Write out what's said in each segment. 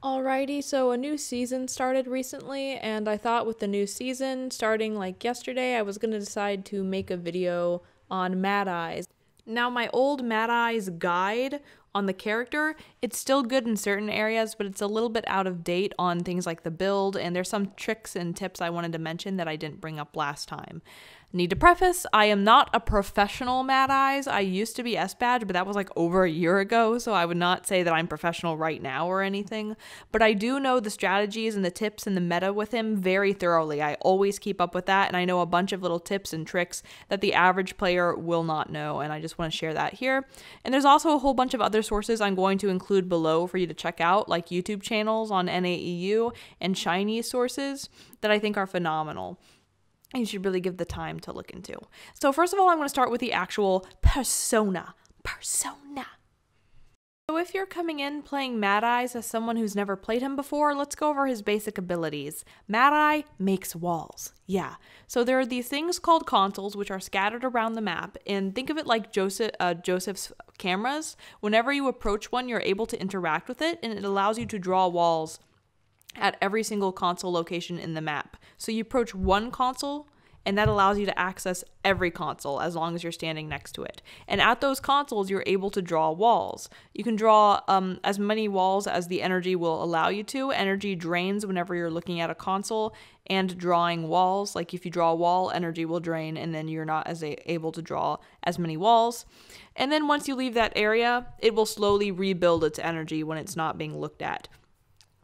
Alrighty, so a new season started recently, and I thought with the new season starting like yesterday, I was gonna decide to make a video on Mad Eyes. Now, my old Mad Eyes guide on the character, it's still good in certain areas, but it's a little bit out of date on things like the build, and there's some tricks and tips I wanted to mention that I didn't bring up last time. Need to preface, I am not a professional Mad Eyes. I used to be S-Badge, but that was like over a year ago, so I would not say that I'm professional right now or anything. But I do know the strategies and the tips and the meta with him very thoroughly. I always keep up with that, and I know a bunch of little tips and tricks that the average player will not know, and I just want to share that here. And there's also a whole bunch of other sources I'm going to include below for you to check out, like YouTube channels on NAEU and Chinese sources that I think are phenomenal. You should really give the time to look into. So first of all, I'm going to start with the actual persona. So if you're coming in playing Mad Eyes as someone who's never played him before, let's go over his basic abilities. Mad Eye makes walls. Yeah. So there are these things called consoles which are scattered around the map, and think of it like Joseph's cameras. Whenever you approach one, you're able to interact with it, and it allows you to draw walls at every single console location in the map. So you approach one console, and that allows you to access every console as long as you're standing next to it. And at those consoles, you're able to draw walls. You can draw as many walls as the energy will allow you to. Energy drains whenever you're looking at a console and drawing walls. Like if you draw a wall, energy will drain, and then you're not able to draw as many walls. And then once you leave that area, it will slowly rebuild its energy when it's not being looked at.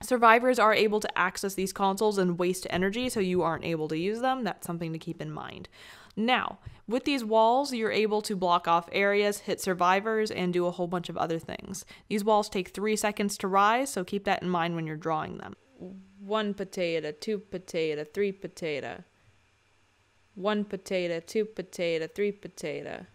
Survivors are able to access these consoles and waste energy, so you aren't able to use them. That's something to keep in mind. Now, with these walls, you're able to block off areas, hit survivors, and do a whole bunch of other things. These walls take 3 seconds to rise, so keep that in mind when you're drawing them. 1 potato, 2 potato, 3 potato. 1 potato, 2 potato, 3 potato.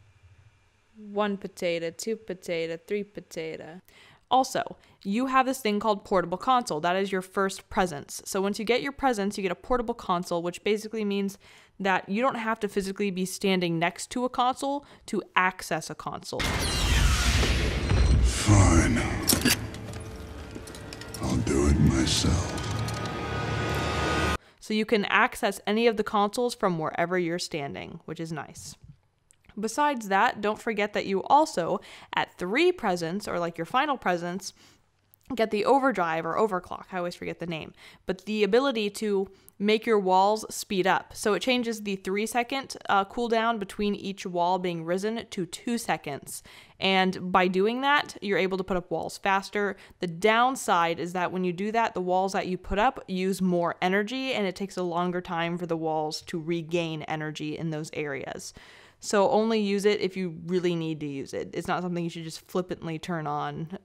1 potato, 2 potato, 3 potato. Also, you have this thing called portable console. That is your first presence. So once you get your presence, you get a portable console, which basically means that you don't have to physically be standing next to a console to access a console. Fine. I'll do it myself. So you can access any of the consoles from wherever you're standing, which is nice. Besides that, don't forget that you also, at 3 presence, or like your final presence, get the overdrive or overclock. I always forget the name. But the ability to make your walls speed up. So it changes the 3-second cooldown between each wall being risen to 2 seconds. And by doing that, you're able to put up walls faster. The downside is that when you do that, the walls that you put up use more energy, and it takes a longer time for the walls to regain energy in those areas. So only use it if you really need to use it. It's not something you should just flippantly turn on,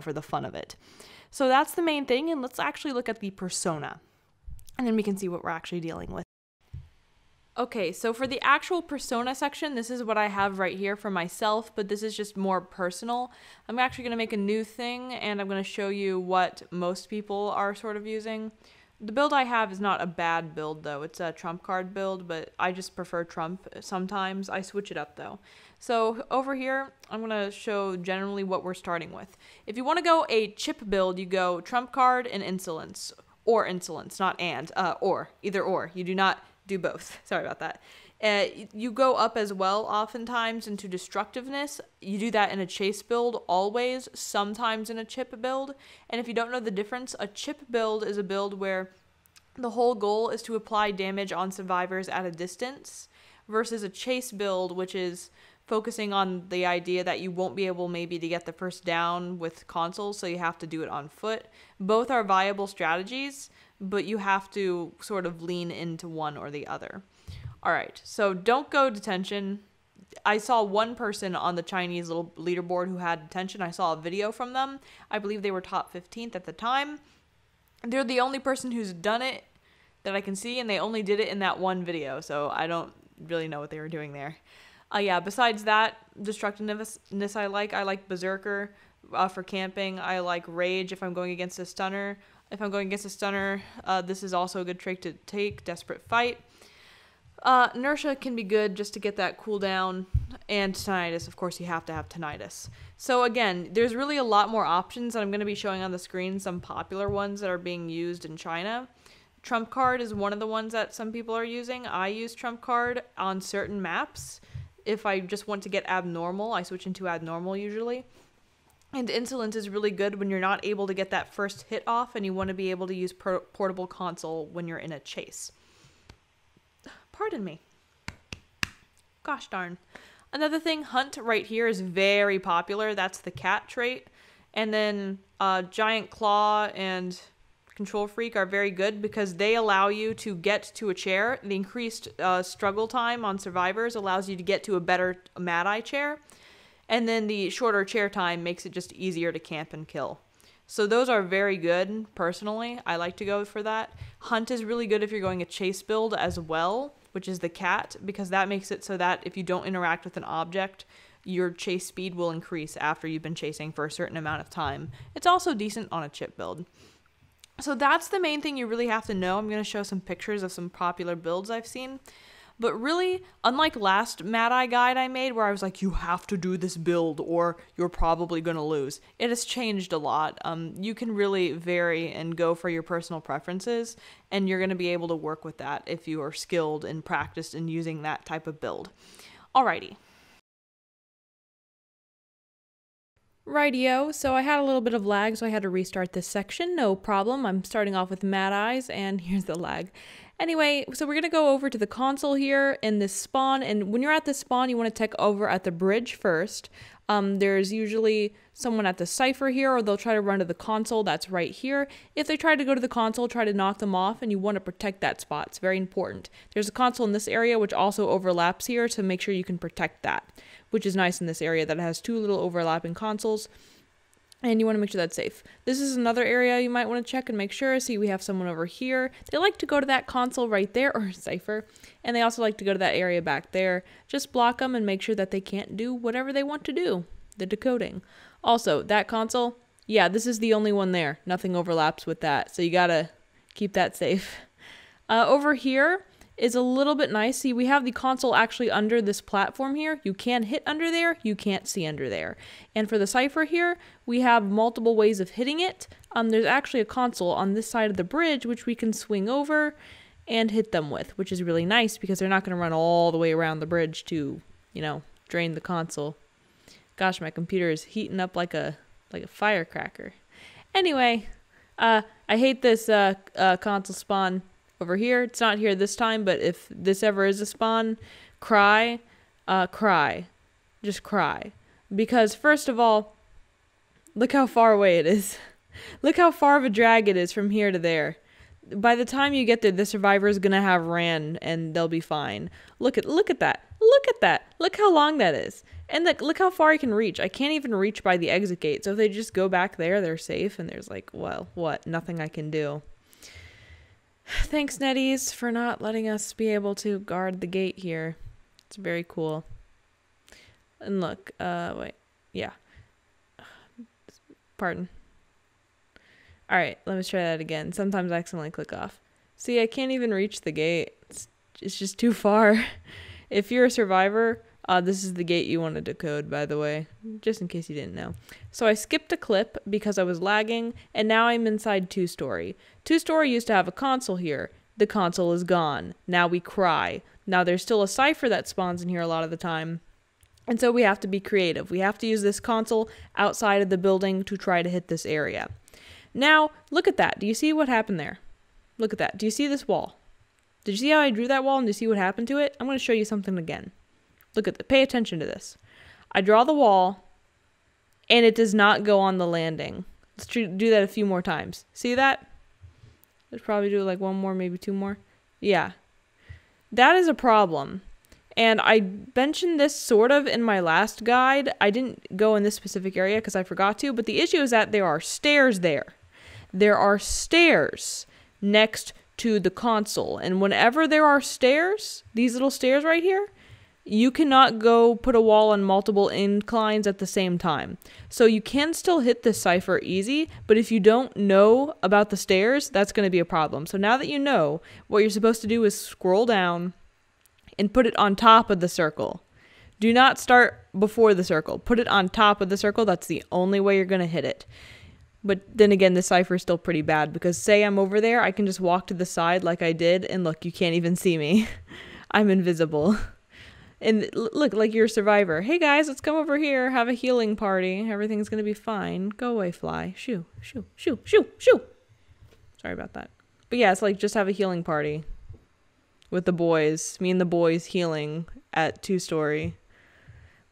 for the fun of it. So that's the main thing, and let's actually look at the persona, and then we can see what we're actually dealing with. Okay, so for the actual persona section, this is what I have right here for myself, but this is just more personal. I'm actually going to make a new thing, and I'm going to show you what most people are sort of using. The build I have is not a bad build, though. It's a trump card build, but I just prefer trump sometimes. I switch it up, though. So over here, I'm going to show generally what we're starting with. If you want to go a chip build, you go trump card and insolence. Or insolence, not and. Or. Either or. You do not do both. Sorry about that. You go up as well oftentimes into destructiveness. You do that in a chase build always, sometimes in a chip build. And if you don't know the difference, a chip build is a build where the whole goal is to apply damage on survivors at a distance, versus a chase build, which is focusing on the idea that you won't be able maybe to get the first down with consoles, so you have to do it on foot. Both are viable strategies, but you have to sort of lean into one or the other. All right, so don't go detention. I saw one person on the Chinese little leaderboard who had detention. I saw a video from them. I believe they were top 15th at the time. They're the only person who's done it that I can see, and they only did it in that one video, so I don't really know what they were doing there. Yeah, besides that, destructiveness I like Berserker for camping. I like Rage if I'm going against a stunner. If I'm going against a stunner, this is also a good trick to take, Desperate Fight. Inertia can be good just to get that cool down, and tinnitus, of course, you have to have tinnitus. So again, there's really a lot more options that I'm going to be showing on the screen, some popular ones that are being used in China. Trump card is one of the ones that some people are using. I use trump card on certain maps. If I just want to get abnormal, I switch into abnormal usually. And insolent is really good when you're not able to get that first hit off and you want to be able to use portable console when you're in a chase. Pardon me. Gosh darn. Another thing, hunt right here is very popular. That's the cat trait. And then giant claw and control freak are very good because they allow you to get to a chair. The increased struggle time on survivors allows you to get to a better Mad-Eye chair. And then the shorter chair time makes it just easier to camp and kill. So those are very good, personally. I like to go for that. Hunt is really good if you're going a chase build as well, which is the cat, because that makes it so that if you don't interact with an object, your chase speed will increase after you've been chasing for a certain amount of time. It's also decent on a chip build. So that's the main thing you really have to know. I'm going to show some pictures of some popular builds I've seen. But really, unlike last Mad-Eye guide I made where I was like, you have to do this build or you're probably going to lose, it has changed a lot. You can really vary and go for your personal preferences, and you're going to be able to work with that if you are skilled and practiced in using that type of build. Alrighty. Rightio, so I had a little bit of lag, so I had to restart this section. No problem. I'm starting off with Mad-Eyes, and here's the lag. Anyway, so we're going to go over to the console here in this spawn, and when you're at this spawn, you want to take over at the bridge first. There's usually someone at the cipher here, or they'll try to run to the console that's right here. If they try to go to the console, try to knock them off, and you want to protect that spot. It's very important. There's a console in this area, which also overlaps here, to make sure you can protect that, which is nice in this area that it has two little overlapping consoles. And you want to make sure that's safe. This is another area you might want to check and make sure. See, we have someone over here. They like to go to that console right there, or cipher. And they also like to go to that area back there. Just block them and make sure that they can't do whatever they want to do. The decoding. Also, that console, yeah, this is the only one there. Nothing overlaps with that. So you gotta keep that safe. Over here is a little bit nice. See, we have the console actually under this platform here. You can hit under there, you can't see under there. And for the cipher here, we have multiple ways of hitting it. There's actually a console on this side of the bridge which we can swing over and hit them with, which is really nice because they're not going to run all the way around the bridge to, you know, drain the console. Gosh, my computer is heating up like a firecracker. Anyway, I hate this console spawn over here. It's not here this time, but if this ever is a spawn, cry. Just cry. Because first of all, look how far away it is. Look how far of a drag it is from here to there. By the time you get there, the survivor is gonna have ran and they'll be fine. Look at that. Look at that. Look how long that is. And look how far I can reach. I can't even reach by the exit gate. So if they just go back there, they're safe. And there's like, well, what? Nothing I can do. Thanks, NetEase, for not letting us be able to guard the gate here. It's very cool. And look, wait, yeah. Pardon. Alright, let me try that again. Sometimes I accidentally click off. See, I can't even reach the gate. It's just too far. If you're a survivor, this is the gate you want to decode, by the way, just in case you didn't know. So I skipped a clip because I was lagging, and now I'm inside 2-story. 2-story used to have a console here. The console is gone. Now we cry. Now there's still a cipher that spawns in here a lot of the time. And so we have to be creative. We have to use this console outside of the building to try to hit this area. Now, look at that. Do you see what happened there? Look at that. Do you see this wall? Did you see how I drew that wall and do you see what happened to it? I'm going to show you something again. Look at that. Pay attention to this. I draw the wall, and it does not go on the landing. Let's do that a few more times. See that? Let's probably do like one more, maybe two more. Yeah. That is a problem. And I mentioned this sort of in my last guide. I didn't go in this specific area because I forgot to, but the issue is that there are stairs there. There are stairs next to the console. And whenever there are stairs, these little stairs right here, you cannot go put a wall on multiple inclines at the same time. So you can still hit this cipher easy, but if you don't know about the stairs, that's going to be a problem. So now that you know, what you're supposed to do is scroll down, and put it on top of the circle. Do not start before the circle. Put it on top of the circle. That's the only way you're going to hit it. But then again, the cipher is still pretty bad because say I'm over there, I can just walk to the side like I did, and look, you can't even see me. I'm invisible. And look, like you're a survivor. Hey guys, let's come over here, have a healing party. Everything's gonna be fine. Go away, fly. Shoo, shoo, shoo, shoo, shoo. Sorry about that. But yeah, it's like just have a healing party with the boys. Me and the boys healing at 2-story.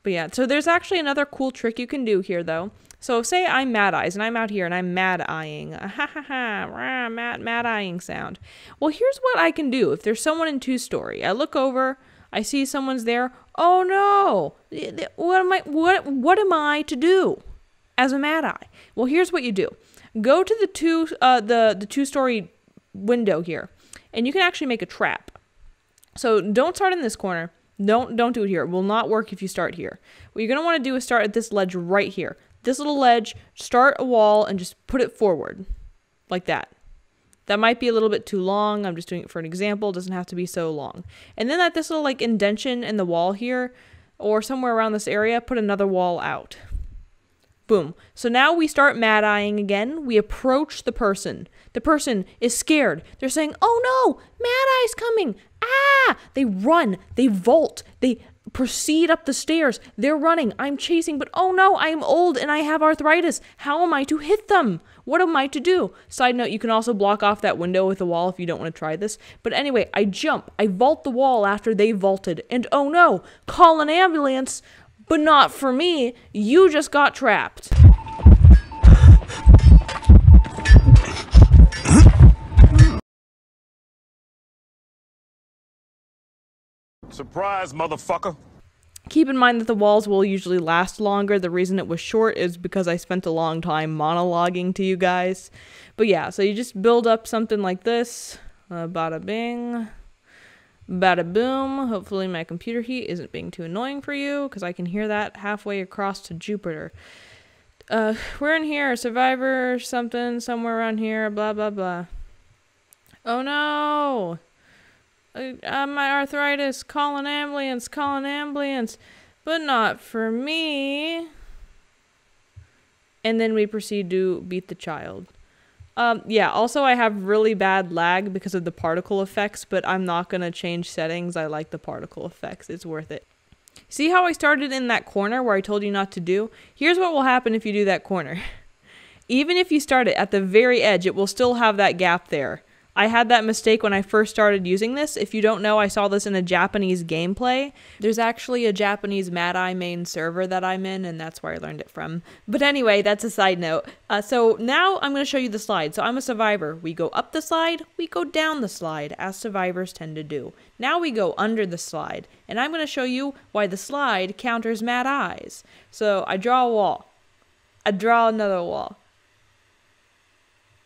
But yeah, so there's actually another cool trick you can do here though. So say I'm Mad Eyes and I'm out here and I'm mad-eyeing. Ha ha ha, mad-eyeing sound. Well, here's what I can do. If there's someone in 2-story, I look over, I see someone's there. Oh no, what am I to do as a Mad Eye? Well, here's what you do. Go to the 2-story window here and you can actually make a trap. So don't start in this corner. Don't do it here. It will not work if you start here. What you're going to want to do is start at this ledge right here. This little ledge, start a wall and just put it forward like that. That might be a little bit too long. I'm just doing it for an example. It doesn't have to be so long. And then at this little like indentation in the wall here or somewhere around this area, put another wall out. Boom. So now we start mad-eyeing again. We approach the person. The person is scared. They're saying, oh no, Mad-Eye's coming. Ah! They run. They vault. They proceed up the stairs. They're running. I'm chasing, but oh no, I'm old and I have arthritis. How am I to hit them? What am I to do? Side note, you can also block off that window with a wall if you don't want to try this. But anyway, I jump. I vault the wall after they vaulted. And oh no, call an ambulance. But not for me. You just got trapped. Surprise, motherfucker. Keep in mind that the walls will usually last longer. The reason it was short is because I spent a long time monologuing to you guys. But yeah, so you just build up something like this. Bada bing. Bada boom. Hopefully my computer heat isn't being too annoying for you because I can hear that halfway across to Jupiter. We're in here, survivor something, somewhere around here, blah, blah, blah. Oh no! My arthritis, call an ambulance, but not for me. And then we proceed to beat the child. Yeah, also I have really bad lag because of the particle effects, but I'm not going to change settings. I like the particle effects. It's worth it. See how I started in that corner where I told you not to do? Here's what will happen if you do that corner. Even if you start it at the very edge, it will still have that gap there. I had that mistake when I first started using this. If you don't know, I saw this in a Japanese gameplay. There's actually a Japanese Mad Eye main server that I'm in, and that's where I learned it from. But anyway, that's a side note. So now I'm going to show you the slide. So I'm a survivor. We go up the slide, we go down the slide, as survivors tend to do. Now we go under the slide, and I'm going to show you why the slide counters Mad Eyes. So I draw a wall. I draw another wall.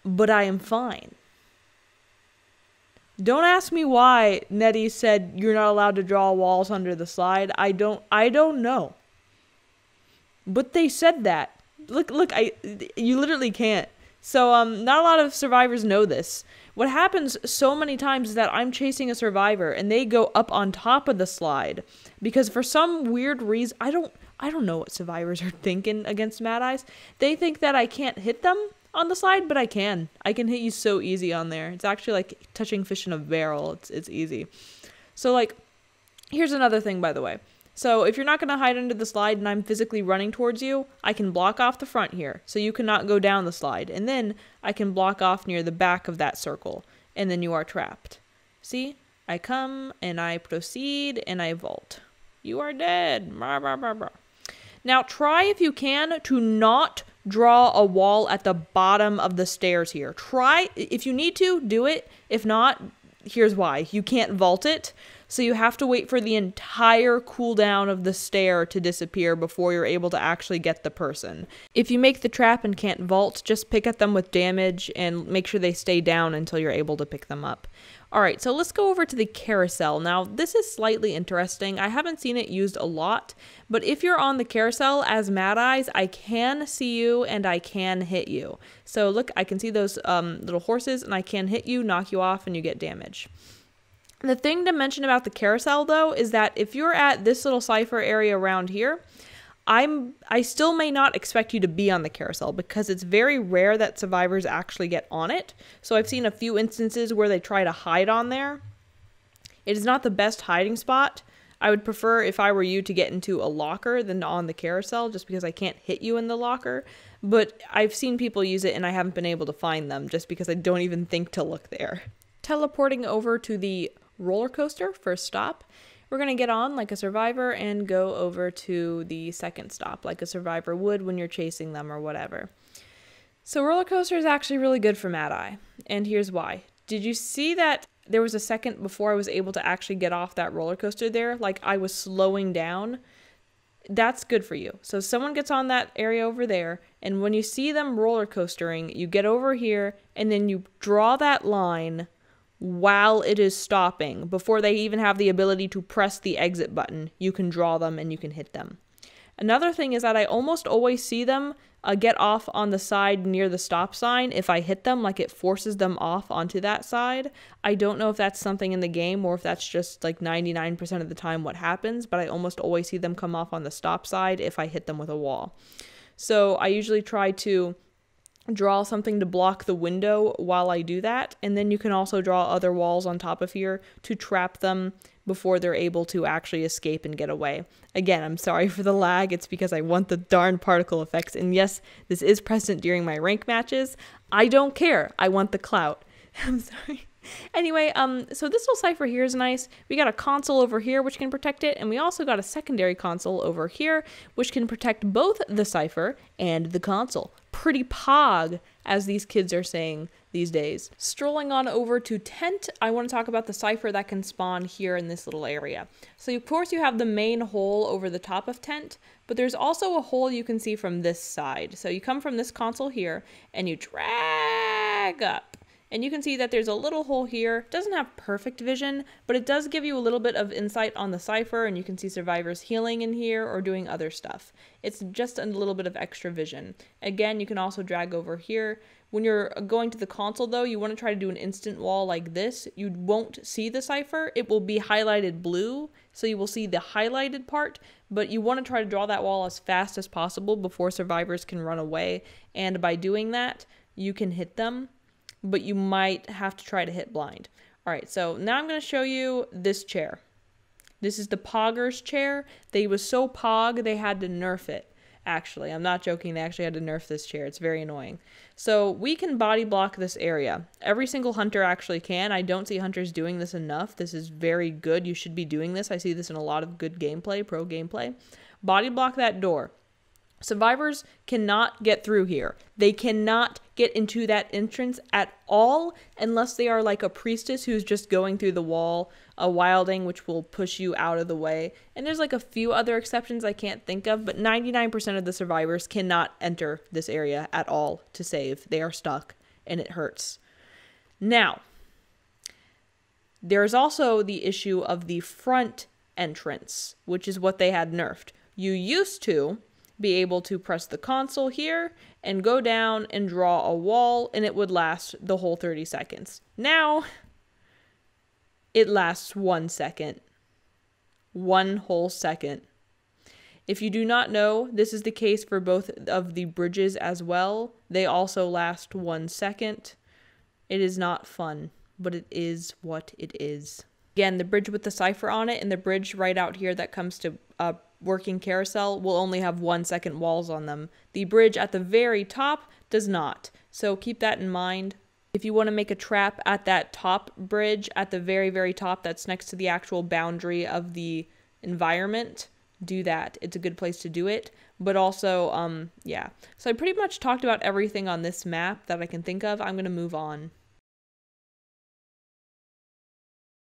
But I am fine. Don't ask me why Nettie said you're not allowed to draw walls under the slide. I don't know. But they said that. Look, you literally can't. So, not a lot of survivors know this. What happens so many times is that I'm chasing a survivor and they go up on top of the slide because for some weird reason, I don't know what survivors are thinking against Mad Eyes. They think that I can't hit them on the slide, but I can hit you so easy on there. It's actually like touching fish in a barrel. It's easy. So like, here's another thing, by the way. So if you're not going to hide under the slide and I'm physically running towards you, I can block off the front here so you cannot go down the slide. And then I can block off near the back of that circle and then you are trapped. See? I come and I proceed and I vault. You are dead. Blah, blah, blah, blah. Now try if you can to not draw a wall at the bottom of the stairs here. Try, if you need to, do it. If not, here's why. You can't vault it, so you have to wait for the entire cooldown of the stair to disappear before you're able to actually get the person. If you make the trap and can't vault, just pick at them with damage and make sure they stay down until you're able to pick them up. Alright, so let's go over to the carousel. Now, this is slightly interesting. I haven't seen it used a lot, but if you're on the carousel as Mad Eyes, I can see you and I can hit you. So look, I can see those little horses and I can hit you, knock you off, and you get damage. The thing to mention about the carousel, though, is that if you're at this little cipher area around here, I still may not expect you to be on the carousel because it's very rare that survivors actually get on it. So I've seen a few instances where they try to hide on there. It is not the best hiding spot. I would prefer, if I were you, to get into a locker than on the carousel, just because I can't hit you in the locker. But I've seen people use it and I haven't been able to find them just because I don't even think to look there. Teleporting over to the roller coaster, first stop. We're going to get on like a survivor and go over to the second stop like a survivor would when you're chasing them or whatever. So roller coaster is actually really good for Mad Eye, and here's why. Did you see that there was a second before I was able to actually get off that roller coaster there? Like I was slowing down. That's good for you. So someone gets on that area over there, and when you see them roller coastering, you get over here and then you draw that line while it is stopping. Before they even have the ability to press the exit button, you can draw them and you can hit them. Another thing is that I almost always see them get off on the side near the stop sign. If I hit them, like it forces them off onto that side. I don't know if that's something in the game or if that's just like 99% of the time what happens, but I almost always see them come off on the stop side if I hit them with a wall. So I usually try to draw something to block the window while I do that, and then you can also draw other walls on top of here to trap them before they're able to actually escape and get away. Again, I'm sorry for the lag, it's because I want the darn particle effects, and yes, this is present during my rank matches. I don't care, I want the clout. I'm sorry. Anyway, so this little cipher here is nice. We got a console over here which can protect it, and we also got a secondary console over here which can protect both the cipher and the console. Pretty pog, as these kids are saying these days. Strolling on over to tent, I want to talk about the cipher that can spawn here in this little area. So of course you have the main hole over the top of tent, but there's also a hole you can see from this side. So you come from this console here and you drag up. And you can see that there's a little hole here. It doesn't have perfect vision, but it does give you a little bit of insight on the cipher, and you can see survivors healing in here or doing other stuff. It's just a little bit of extra vision. Again, you can also drag over here. When you're going to the console, though, you want to try to do an instant wall like this. You won't see the cipher. It will be highlighted blue, so you will see the highlighted part, but you want to try to draw that wall as fast as possible before survivors can run away, and by doing that, you can hit them, but you might have to try to hit blind. All right, so now I'm going to show you this chair. This is the Poggers chair. They was so pog, they had to nerf it. Actually, I'm not joking. They actually had to nerf this chair. It's very annoying. So we can body block this area. Every single hunter actually can. I don't see hunters doing this enough. This is very good. You should be doing this. I see this in a lot of good gameplay, pro gameplay. Body block that door. Survivors cannot get through here. They cannot get into that entrance at all unless they are like a priestess who's just going through the wall, a wilding which will push you out of the way. And there's like a few other exceptions I can't think of, but 99% of the survivors cannot enter this area at all to save. They are stuck and it hurts. Now, there's also the issue of the front entrance, which is what they had nerfed. You used to be able to press the console here and go down and draw a wall, and it would last the whole 30 seconds. Now, it lasts 1 second. 1 whole second. If you do not know, this is the case for both of the bridges as well. They also last 1 second. It is not fun, but it is what it is. Again, the bridge with the cipher on it and the bridge right out here that comes to working carousel will only have 1 second walls on them. The bridge at the very top does not. So keep that in mind. If you want to make a trap at that top bridge at the very, very top that's next to the actual boundary of the environment, do that. It's a good place to do it. But also, yeah. So I pretty much talked about everything on this map that I can think of. I'm going to move on.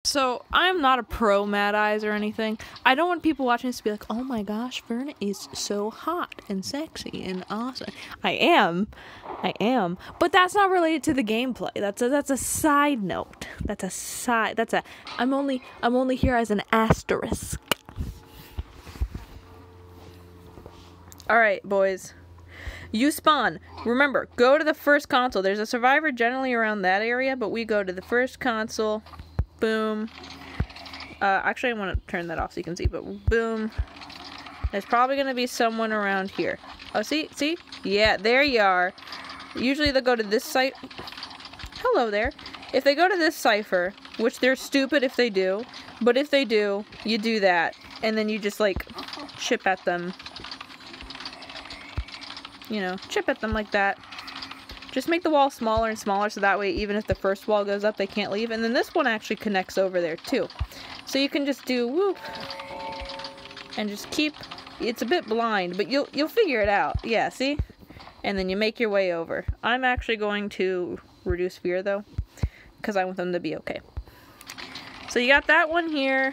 So, I'm not a pro Mad Eyes or anything. I don't want people watching this to be like, oh my gosh, Verna is so hot and sexy and awesome. I am. But that's not related to the gameplay. That's a side note. I'm only here as an asterisk. Alright, boys. You spawn. Remember, go to the first console. There's a survivor generally around that area, but we go to the first console. Boom. Actually, I want to turn that off so you can see, but boom. There's probably going to be someone around here. Oh, see? See? Yeah, there you are. Usually they'll go to this site. Hello there. If they go to this cipher, which they're stupid if they do, but if they do, you do that. And then you just, like, chip at them. You know, chip at them like that. Just make the wall smaller and smaller so that way even if the first wall goes up, they can't leave. And then this one actually connects over there, too. So you can just do whoop. And just keep... It's a bit blind, but you'll figure it out. Yeah, see? And then you make your way over. I'm actually going to reduce fear, though, because I want them to be okay. So you got that one here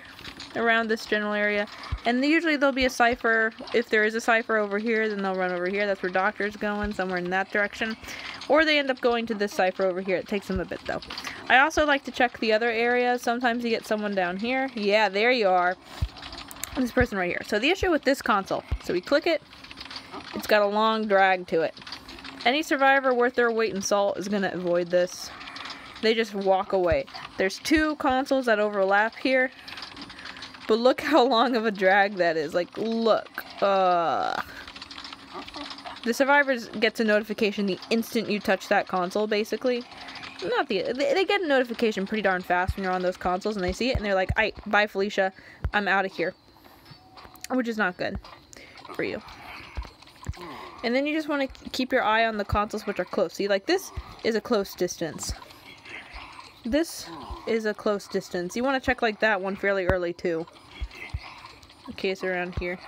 around this general area. And usually there'll be a cipher. If there is a cipher over here, then they'll run over here. That's where Doctor's going, somewhere in that direction. Or they end up going to this cipher over here. It takes them a bit, though. I also like to check the other areas. Sometimes you get someone down here. Yeah, there you are. This person right here. So the issue with this console, so we click it, it's got a long drag to it. Any survivor worth their weight in salt is going to avoid this. They just walk away. There's two consoles that overlap here, but look how long of a drag that is. Like, look. The survivors gets a notification the instant you touch that console, basically. They get a notification pretty darn fast when you're on those consoles and they see it and they're like, "Aight, bye Felicia, I'm out of here." Which is not good for you. And then you just want to keep your eye on the consoles which are close. See, like this is a close distance. This is a close distance. You want to check like that one fairly early too. In case around here.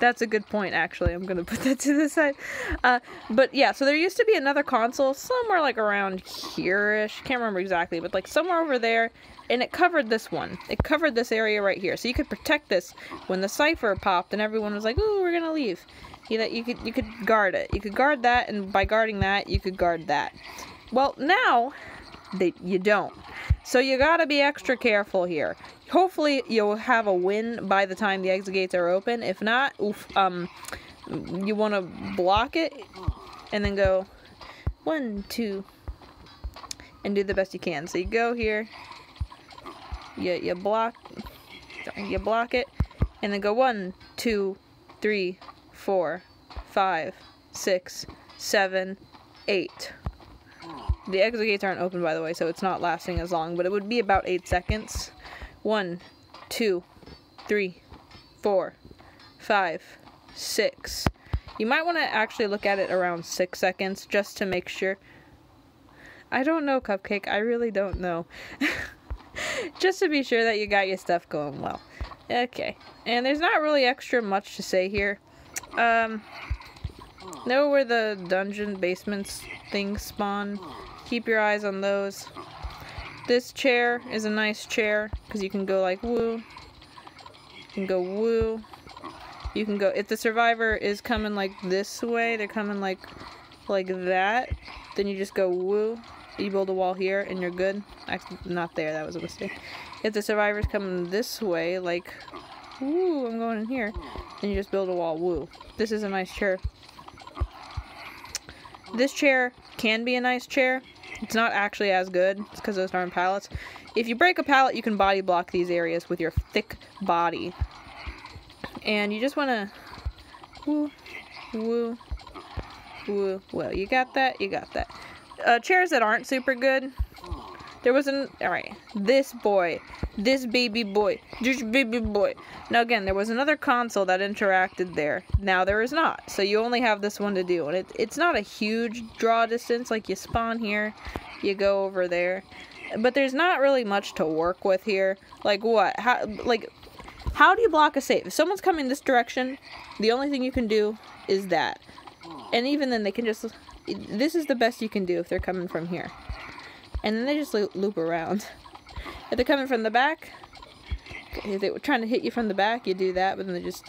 That's a good point, actually. I'm going to put that to the side. But yeah, so there used to be another console somewhere like around here-ish. Can't remember exactly, but like somewhere over there. And it covered this one. It covered this area right here. So you could protect this when the cipher popped and everyone was like, "Ooh, we're going to leave." You could guard it. You could guard that, and by guarding that, you could guard that. Well, now, you don't. So you gotta be extra careful here. Hopefully, you'll have a win by the time the exit gates are open. If not, oof, you want to block it, and then go 1, 2, and do the best you can. So you go here, you block it, and then go 1, 2, 3, 4, 5, 6, 7, 8. The exit gates aren't open, by the way, so it's not lasting as long, but it would be about 8 seconds. 1, 2, 3, 4, 5, 6. You might want to actually look at it around 6 seconds just to make sure. I don't know, Cupcake. I really don't know. Just to be sure that you got your stuff going well. Okay. And there's not really extra much to say here. Know where the dungeon basements things spawn. Keep your eyes on those. This chair is a nice chair because you can go like woo. You can go woo. You can go, if the survivor is coming like this way, they're coming like that, then you just go woo. You build a wall here and you're good. Actually, not there, that was a mistake. If the survivor's coming this way, like woo, I'm going in here, then you just build a wall woo. This is a nice chair. This chair can be a nice chair. It's not actually as good. It's because of those darn pallets. If you break a pallet, you can body block these areas with your thick body. And you just want to woo, woo, woo. Well, you got that? You got that. Chairs that aren't super good. There was alright, this boy, this baby boy. Now again, there was another console that interacted there. Now there is not, so you only have this one to do. And it's not a huge draw distance, like you spawn here, you go over there. But there's not really much to work with here. Like what? How do you block a safe? If someone's coming this direction, the only thing you can do is that. And even then they can just, this is the best you can do if they're coming from here. And then they just loop around. If they're coming from the back, if they were trying to hit you from the back, you do that, but then they just,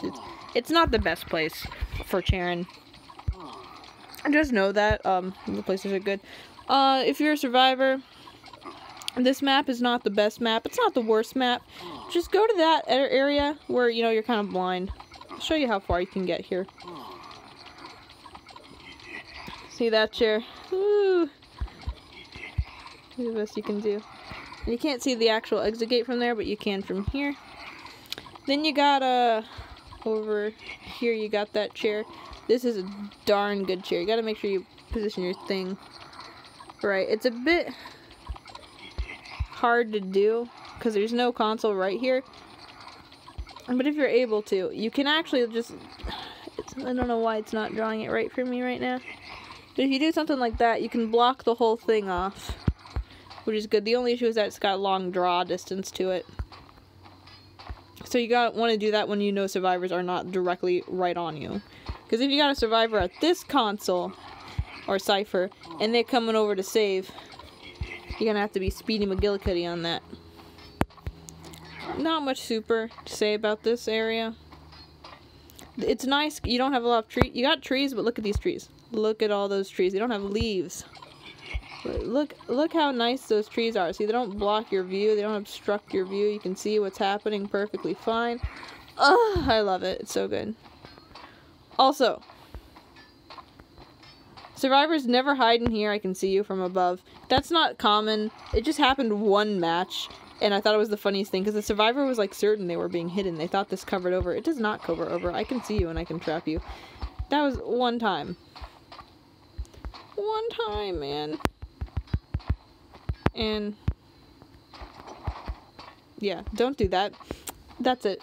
it's not the best place for cheering. Just know that, the places are good. If you're a survivor, this map is not the best map. It's not the worst map. Just go to that area where, you know, you're kind of blind. I'll show you how far you can get here. See that chair? Ooh. Do the best you can do. And you can't see the actual exit gate from there, but you can from here. Then you got over here you got that chair. This is a darn good chair. You gotta make sure you position your thing right. It's a bit hard to do because there's no console right here. But if you're able to, you can actually just... I don't know why it's not drawing it right for me right now. But if you do something like that, you can block the whole thing off, which is good. The only issue is that it's got long draw distance to it. So you want to do that when you know survivors are not directly right on you. Because if you got a survivor at this console, or cipher, and they're coming over to save, you're going to have to be Speedy McGillicuddy on that. Not much super to say about this area. It's nice. You don't have a lot of trees. You got trees, but look at these trees. Look at all those trees. They don't have leaves. But look how nice those trees are. See, they don't block your view. They don't obstruct your view. You can see what's happening perfectly fine. Oh, I love it. It's so good. Also, survivors never hide in here. I can see you from above. That's not common. It just happened one match, and I thought it was the funniest thing because the survivor was like certain they were being hidden. They thought this covered over. It does not cover over. I can see you and I can trap you. That was one time. One time, man. And yeah, don't do that. That's it.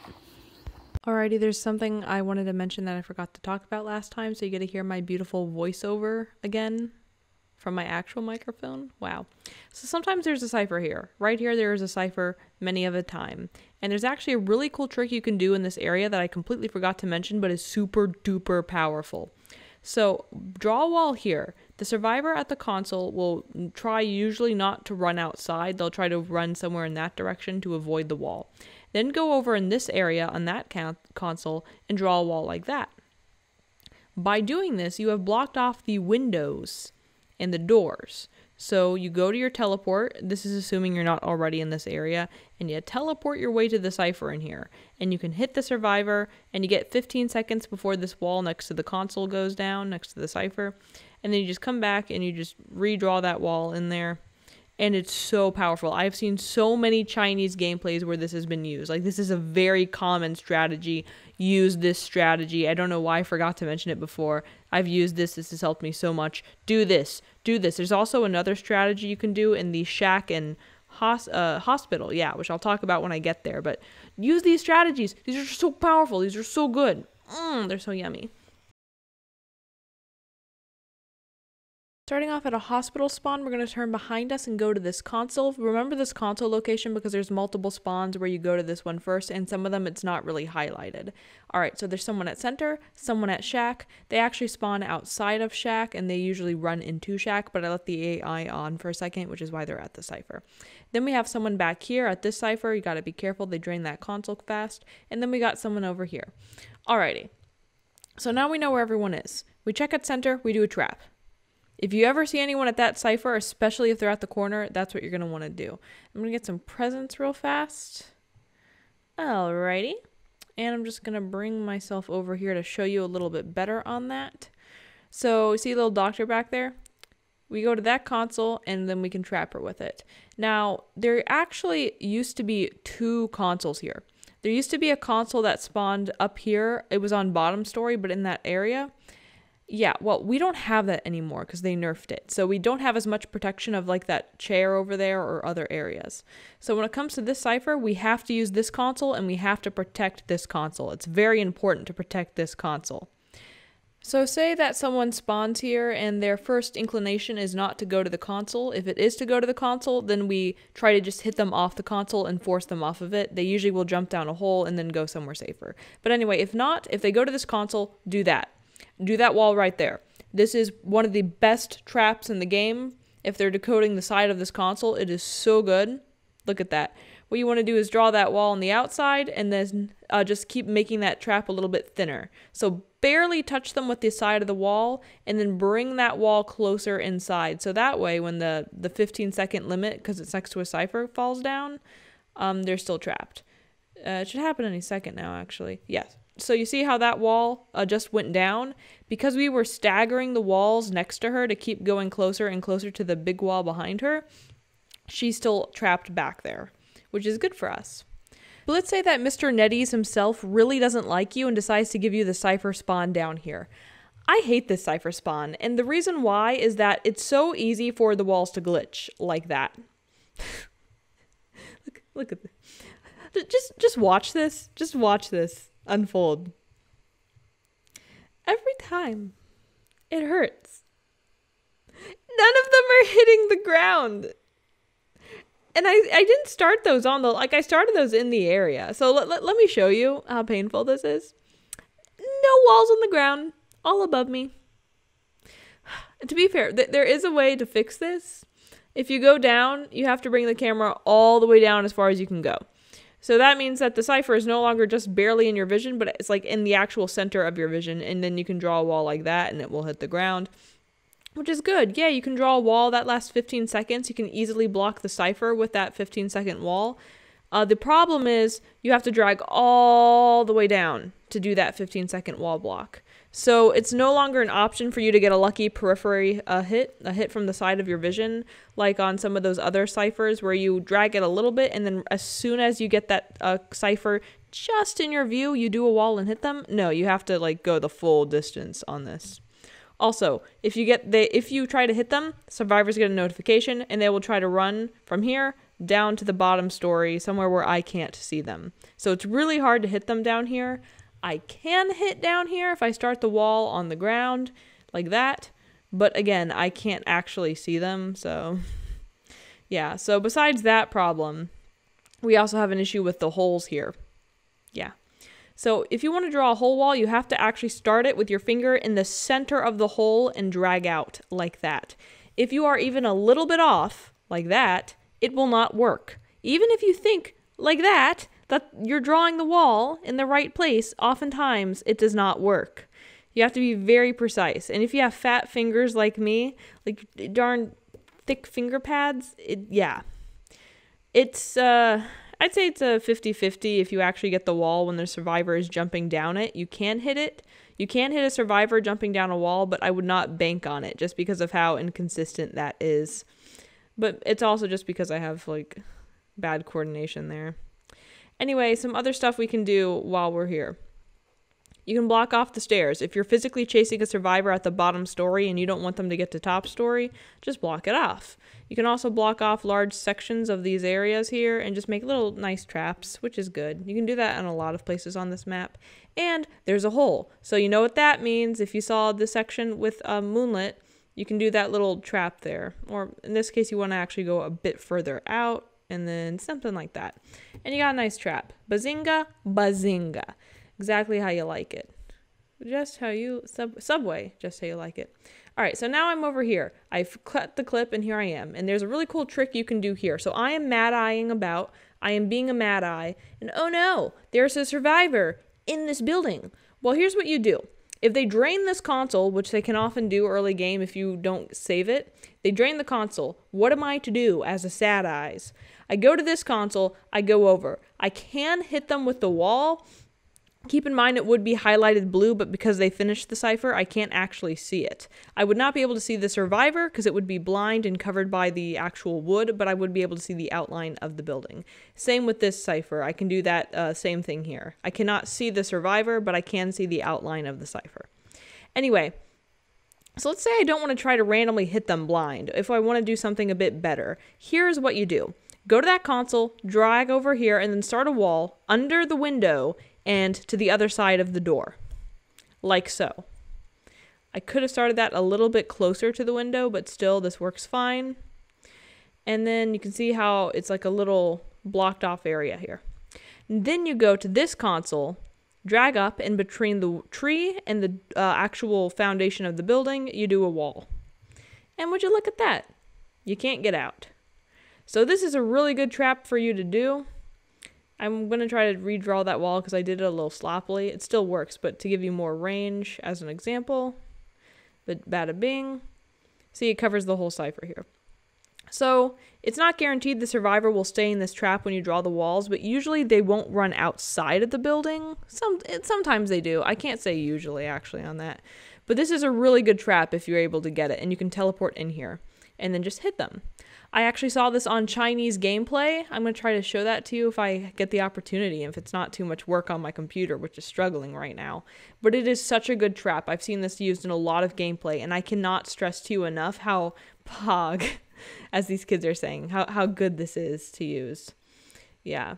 Alrighty, there's something I wanted to mention that I forgot to talk about last time, so you get to hear my beautiful voiceover again from my actual microphone. Wow. So sometimes there's a cipher here. Right here there is a cipher many of a time. And there's actually a really cool trick you can do in this area that I completely forgot to mention, but is super duper powerful. So draw a wall here. The survivor at the console will try usually not to run outside. They'll try to run somewhere in that direction to avoid the wall. Then go over in this area on that console and draw a wall like that. By doing this, you have blocked off the windows and the doors. So you go to your teleport, this is assuming you're not already in this area, and you teleport your way to the cipher in here. And you can hit the survivor, and you get 15 seconds before this wall next to the console goes down, next to the cipher. And then you just come back and you just redraw that wall in there. And it's so powerful. I've seen so many Chinese gameplays where this has been used. Like, this is a very common strategy. Use this strategy. I don't know why I forgot to mention it before. I've used this. This has helped me so much. Do this. Do this. There's also another strategy you can do in the shack and hospital. Yeah, which I'll talk about when I get there. But use these strategies. These are so powerful. These are so good. They're so yummy. Starting off at a hospital spawn, we're going to turn behind us and go to this console. Remember this console location because there's multiple spawns where you go to this one first, and some of them it's not really highlighted. Alright, so there's someone at center, someone at shack. They actually spawn outside of shack, and they usually run into shack, but I let the AI on for a second, which is why they're at the cipher. Then we have someone back here at this cipher. You got to be careful, they drain that console fast. And then we got someone over here. Alrighty, so now we know where everyone is. We check at center, we do a trap. If you ever see anyone at that cipher, especially if they're at the corner, that's what you're going to want to do. I'm going to get some presents real fast. Alrighty. And I'm just going to bring myself over here to show you a little bit better on that. So, see a little doctor back there? We go to that console, and then we can trap her with it. Now, there actually used to be two consoles here. There used to be a console that spawned up here. It was on bottom story, but in that area. Yeah, well, we don't have that anymore because they nerfed it. So we don't have as much protection of like that chair over there or other areas. So when it comes to this cipher, we have to use this console and we have to protect this console. It's very important to protect this console. So say that someone spawns here and their first inclination is not to go to the console. If it is to go to the console, then we try to just hit them off the console and force them off of it. They usually will jump down a hole and then go somewhere safer. But anyway, if not, if they go to this console, do that. Do that wall right there. This is one of the best traps in the game. If they're decoding the side of this console, it is so good. Look at that. What you want to do is draw that wall on the outside and then just keep making that trap a little bit thinner. So barely touch them with the side of the wall and then bring that wall closer inside. So that way when the 15-second limit, because it's next to a cipher, falls down, they're still trapped. It should happen any second now, actually. Yes. So you see how that wall just went down? Because we were staggering the walls next to her to keep going closer and closer to the big wall behind her, she's still trapped back there, which is good for us. But let's say that Mr. Nettie's himself really doesn't like you and decides to give you the cipher spawn down here. I hate this cipher spawn, and the reason why is that it's so easy for the walls to glitch like that. look at this. Just watch this. Just watch this unfold. Every time. It hurts. None of them are hitting the ground. And I didn't start those on the, like I started those in the area. So let me show you how painful this is. No walls on the ground, all above me. To be fair, there is a way to fix this. If you go down, you have to bring the camera all the way down as far as you can go. So that means that the cipher is no longer just barely in your vision, but it's like in the actual center of your vision. And then you can draw a wall like that and it will hit the ground. Which is good. Yeah, you can draw a wall that lasts 15 seconds. You can easily block the cipher with that 15-second wall. The problem is you have to drag all the way down to do that 15-second wall block. So it's no longer an option for you to get a lucky periphery hit from the side of your vision, like on some of those other ciphers where you drag it a little bit and then as soon as you get that cipher just in your view, you do a wall and hit them. No, you have to like go the full distance on this. Also, if you try to hit them, survivors get a notification and they will try to run from here down to the bottom story, somewhere where I can't see them. So it's really hard to hit them down here. I can hit down here if I start the wall on the ground like that, but again, I can't actually see them, so yeah. So besides that problem, we also have an issue with the holes here. Yeah. So if you want to draw a hole wall, you have to actually start it with your finger in the center of the hole and drag out like that. If you are even a little bit off like that, it will not work. Even if you think like that you're drawing the wall in the right place, oftentimes it does not work. You have to be very precise. And if you have fat fingers like me, like darn thick finger pads, it's I'd say it's a 50-50 if you actually get the wall when the survivor is jumping down it. You can hit it. You can hit a survivor jumping down a wall, but I would not bank on it just because of how inconsistent that is. But it's also just because I have like bad coordination there. Anyway, some other stuff we can do while we're here. You can block off the stairs. If you're physically chasing a survivor at the bottom story and you don't want them to get to top story, just block it off. You can also block off large sections of these areas here and just make little nice traps, which is good. You can do that in a lot of places on this map. And there's a hole. So you know what that means. If you saw this section with Moonlit, you can do that little trap there. Or in this case, you want to actually go a bit further out and then something like that. And you got a nice trap. Bazinga, bazinga. Exactly how you like it. Just how you, Subway, just how you like it. All right, so now I'm over here. I've cut the clip and here I am. And there's a really cool trick you can do here. So I am mad-eyeing about. I am being a mad-eye. And oh no, there's a survivor in this building. Well, here's what you do. If they drain this console, which they can often do early game if you don't save it, they drain the console. What am I to do as a sad eyes? I go to this console, I go over. I can hit them with the wall. Keep in mind it would be highlighted blue, but because they finished the cipher, I can't actually see it. I would not be able to see the survivor because it would be blind and covered by the actual wood, but I would be able to see the outline of the building. Same with this cipher. I can do that same thing here. I cannot see the survivor, but I can see the outline of the cipher. Anyway, so let's say I don't want to try to randomly hit them blind. If I want to do something a bit better, here's what you do. Go to that console, drag over here, and then start a wall under the window and to the other side of the door, like so. I could have started that a little bit closer to the window, but still this works fine. And then you can see how it's like a little blocked off area here. And then you go to this console, drag up, and between the tree and the actual foundation of the building, you do a wall. And would you look at that? You can't get out. So this is a really good trap for you to do. I'm going to try to redraw that wall because I did it a little sloppily. It still works, but to give you more range as an example. But bada bing. See, it covers the whole cipher here. So it's not guaranteed the survivor will stay in this trap when you draw the walls, but usually they won't run outside of the building. Sometimes they do. I can't say usually actually on that. But this is a really good trap if you're able to get it, and you can teleport in here. and then just hit them. I actually saw this on Chinese gameplay. I'm going to try to show that to you if I get the opportunity, if it's not too much work on my computer, which is struggling right now. But it is such a good trap. I've seen this used in a lot of gameplay, and I cannot stress to you enough how pog, as these kids are saying, how good this is to use. Yeah.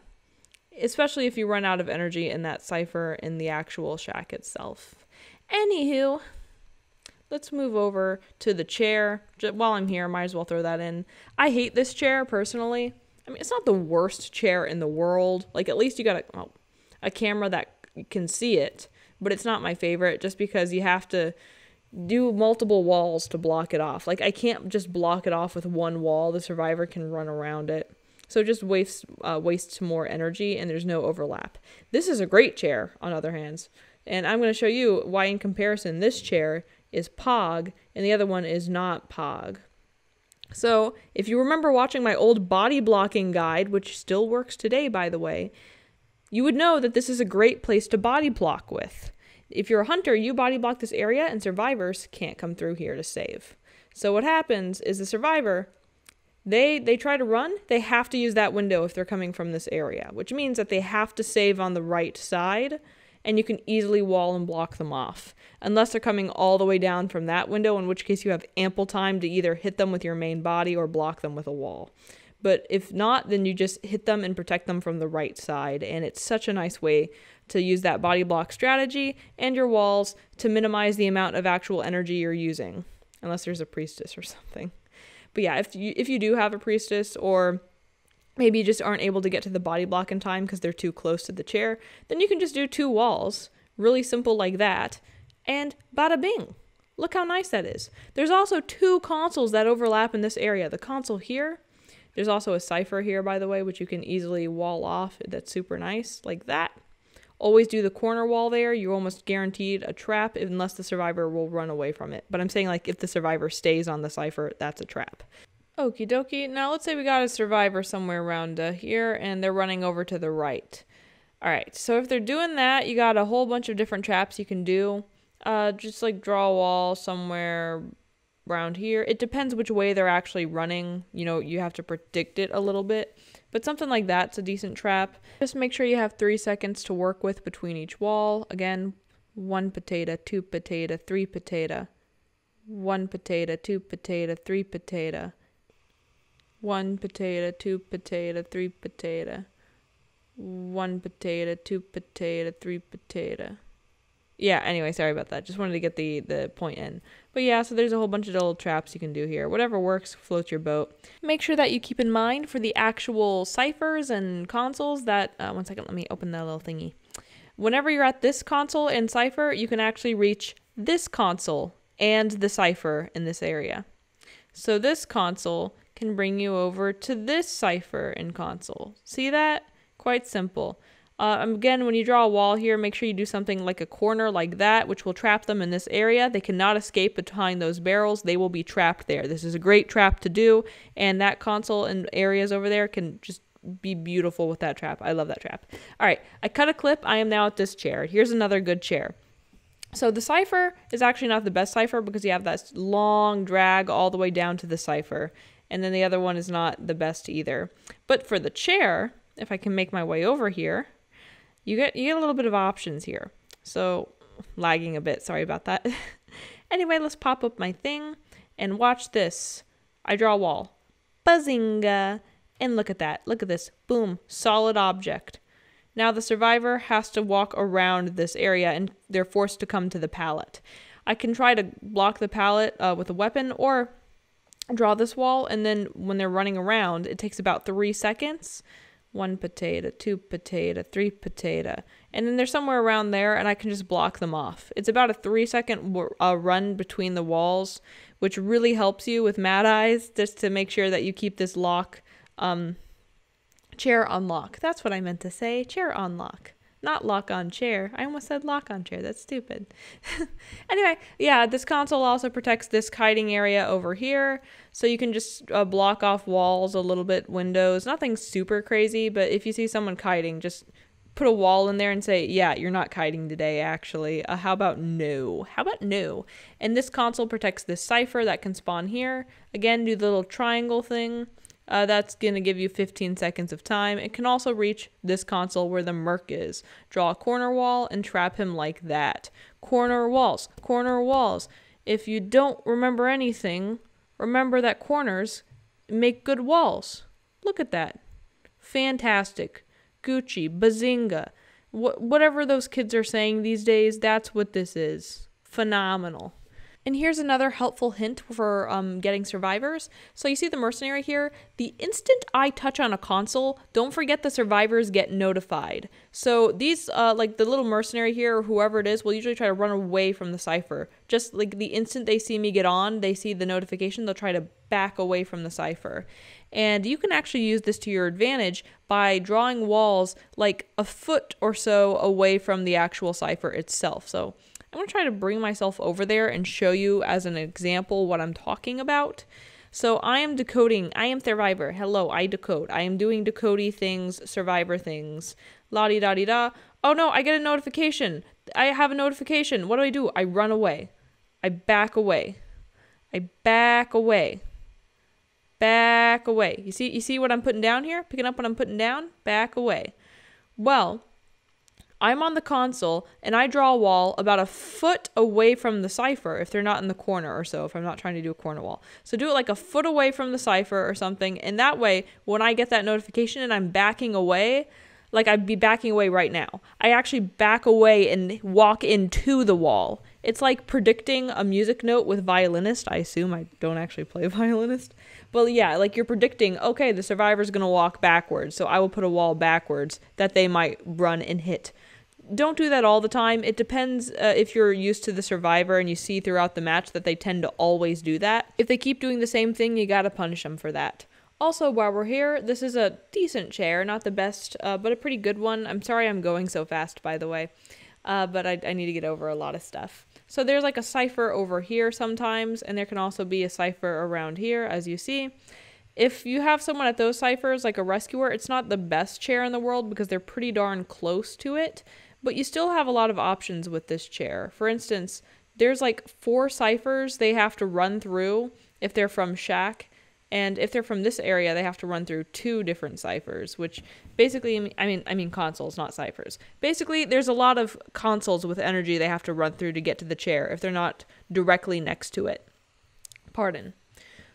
Especially if you run out of energy in that cipher in the actual shack itself. Anywho, let's move over to the chair. While I'm here, might as well throw that in. I hate this chair, personally. I mean, it's not the worst chair in the world. Like, at least you got a camera that can see it. But it's not my favorite, just because you have to do multiple walls to block it off. Like, I can't just block it off with one wall. The survivor can run around it. So it just wastes more energy, and there's no overlap. This is a great chair, on other hands. And I'm going to show you why, in comparison, this chair is Pog, and the other one is not Pog. So, if you remember watching my old body blocking guide, which still works today, by the way, you would know that this is a great place to body block with. If you're a hunter, you body block this area, and survivors can't come through here to save. So what happens is the survivor, they try to run, they have to use that window if they're coming from this area, which means that they have to save on the right side, and you can easily wall and block them off. Unless they're coming all the way down from that window, in which case you have ample time to either hit them with your main body or block them with a wall. But if not, then you just hit them and protect them from the right side, and it's such a nice way to use that body block strategy and your walls to minimize the amount of actual energy you're using, unless there's a priestess or something. But yeah, if you do have a priestess, or maybe you just aren't able to get to the body block in time because they're too close to the chair, then you can just do 2 walls, really simple like that, and bada bing. Look how nice that is. There's also 2 consoles that overlap in this area. The console here, there's also a cipher here, by the way, which you can easily wall off. That's super nice, like that. Always do the corner wall there. You're almost guaranteed a trap unless the survivor will run away from it. But I'm saying, like, if the survivor stays on the cipher, that's a trap. Okie dokie. Now let's say we got a survivor somewhere around here, and they're running over to the right. Alright, so if they're doing that, you got a whole bunch of different traps you can do. Just like draw a wall somewhere around here. It depends which way they're actually running. You know, you have to predict it a little bit. But something like that's a decent trap. Just make sure you have 3 seconds to work with between each wall. Again, 1 potato, 2 potato, 3 potato. 1 potato, 2 potato, 3 potato. 1 potato, 2 potato, 3 potato. 1 potato, 2 potato, 3 potato. Yeah, anyway, sorry about that. Just wanted to get the point in. But yeah, so there's a whole bunch of little traps you can do here. Whatever works, floats your boat. Make sure that you keep in mind for the actual ciphers and consoles that... one second, let me open that little thingy. Whenever you're at this console and cipher, you can actually reach this console and the cipher in this area. So this console can bring you over to this cipher and console. See that? Quite simple. Again, when you draw a wall here, make sure you do something like a corner like that, which will trap them in this area. They cannot escape behind those barrels. They will be trapped there. This is a great trap to do, and that console and areas over there can just be beautiful with that trap. I love that trap. All right, I cut a clip. I am now at this chair. Here's another good chair. So the cipher is actually not the best cipher because you have that long drag all the way down to the cipher, and then the other one is not the best either. But for the chair, if I can make my way over here, you get a little bit of options here. So, lagging a bit, sorry about that. Anyway, let's pop up my thing and watch this. I draw a wall. Buzzinga! And look at that. Look at this. Boom. Solid object. Now the survivor has to walk around this area and they're forced to come to the pallet. I can try to block the pallet with a weapon or draw this wall, and then when they're running around, it takes about 3 seconds. 1 potato, 2 potato, 3 potato. And then they're somewhere around there, and I can just block them off. It's about a 3-second run between the walls, which really helps you with Mad Eyes, just to make sure that you keep this chair on lock. That's what I meant to say, chair on lock. Not lock on chair. I almost said lock on chair. That's stupid. Anyway, yeah, this console also protects this hiding area over here. So you can just block off walls a little bit, windows. Nothing super crazy, but if you see someone kiting, just put a wall in there and say, yeah, you're not kiting today, actually. How about no? How about no? And this console protects this cipher that can spawn here. Again, do the little triangle thing. That's going to give you 15 seconds of time. It can also reach this console where the merc is. Draw a corner wall and trap him like that. Corner walls, corner walls. If you don't remember anything, remember that corners make good walls. Look at that. Fantastic. Gucci, bazinga. Whatever those kids are saying these days, that's what this is. Phenomenal. And here's another helpful hint for getting survivors. So you see the mercenary here? The instant I touch on a console, don't forget the survivors get notified. So these, like the little mercenary here or whoever it is, will usually try to run away from the cipher. Just like the instant they see me get on, they see the notification, they'll try to back away from the cipher. And you can actually use this to your advantage by drawing walls like a foot or so away from the actual cipher itself. So I'm going to try to bring myself over there and show you as an example what I'm talking about. So I am decoding. I am Survivor. Hello, I decode. I am doing decodey things, Survivor things. La-di-da-di-da. Oh no, I get a notification. I have a notification. What do? I run away. I back away. I back away. Back away. You see what I'm putting down here? Picking up what I'm putting down? Back away. Well, I'm on the console and I draw a wall about a foot away from the cipher if they're not in the corner or so, if I'm not trying to do a corner wall. So do it like a foot away from the cipher or something, and that way when I get that notification and I'm backing away, like I'd be backing away right now, I actually back away and walk into the wall. It's like predicting a music note with violinist. I assume I don't actually play violinist. But yeah, like you're predicting, okay, the survivor's going to walk backwards, so I will put a wall backwards that they might run and hit. Don't do that all the time. It depends if you're used to the survivor and you see throughout the match that they tend to always do that. If they keep doing the same thing, you gotta punish them for that. Also, while we're here, this is a decent chair, not the best, but a pretty good one. I'm sorry I'm going so fast, by the way, but I need to get over a lot of stuff. So there's like a cipher over here sometimes, and there can also be a cipher around here, as you see. If you have someone at those ciphers, like a rescuer, it's not the best chair in the world because they're pretty darn close to it, but you still have a lot of options with this chair. For instance, there's like 4 ciphers they have to run through if they're from Shack, and if they're from this area, they have to run through 2 different ciphers, which basically, I mean consoles, not ciphers. Basically, there's a lot of consoles with energy they have to run through to get to the chair if they're not directly next to it. Pardon.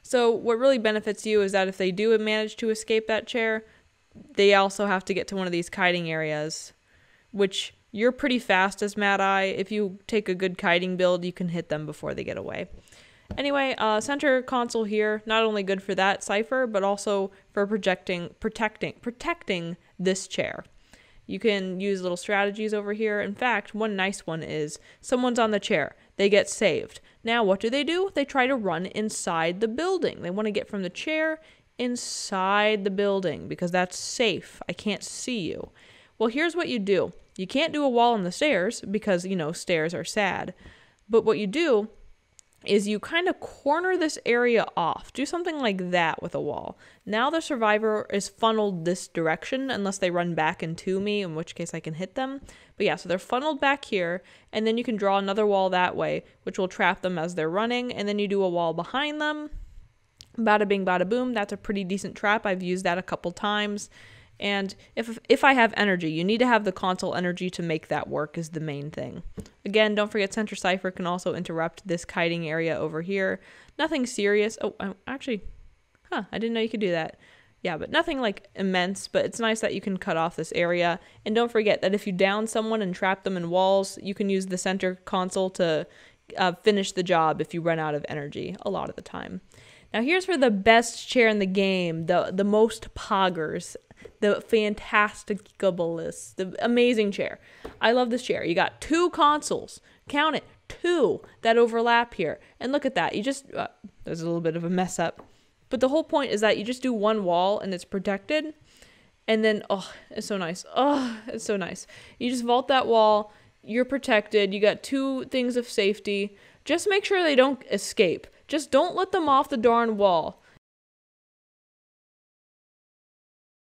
So what really benefits you is that if they do manage to escape that chair, they also have to get to one of these kiting areas, which you're pretty fast as Mad Eye. If you take a good kiting build, you can hit them before they get away. Anyway, center console here, not only good for that cipher, but also for protecting this chair. You can use little strategies over here. In fact, one nice one is someone's on the chair. They get saved. Now, what do? They try to run inside the building. They want to get from the chair inside the building because that's safe. I can't see you. Well, here's what you do. You can't do a wall on the stairs because, you know, stairs are sad. But what you do is you kind of corner this area off. Do something like that with a wall. Now the survivor is funneled this direction unless they run back into me, in which case I can hit them. But yeah, so they're funneled back here, and then you can draw another wall that way, which will trap them as they're running, and then you do a wall behind them. Bada bing, bada boom. That's a pretty decent trap. I've used that a couple times. And if I have energy, you need to have the console energy to make that work is the main thing. Again, don't forget center cipher can also interrupt this kiting area over here. Nothing serious. Oh, actually, I didn't know you could do that. Yeah, but nothing like immense, but it's nice that you can cut off this area. And don't forget that if you down someone and trap them in walls, you can use the center console to finish the job if you run out of energy a lot of the time. Now here's for the best chair in the game, the most poggers, the fantasticablest, the amazing chair. I love this chair. You got 2 consoles. Count it, 2 that overlap here. And look at that. You just, there's a little bit of a mess up. But the whole point is that you just do one wall and it's protected. And then, oh, it's so nice. Oh, it's so nice. You just vault that wall. You're protected. You got 2 things of safety. Just make sure they don't escape. Just don't let them off the darn wall.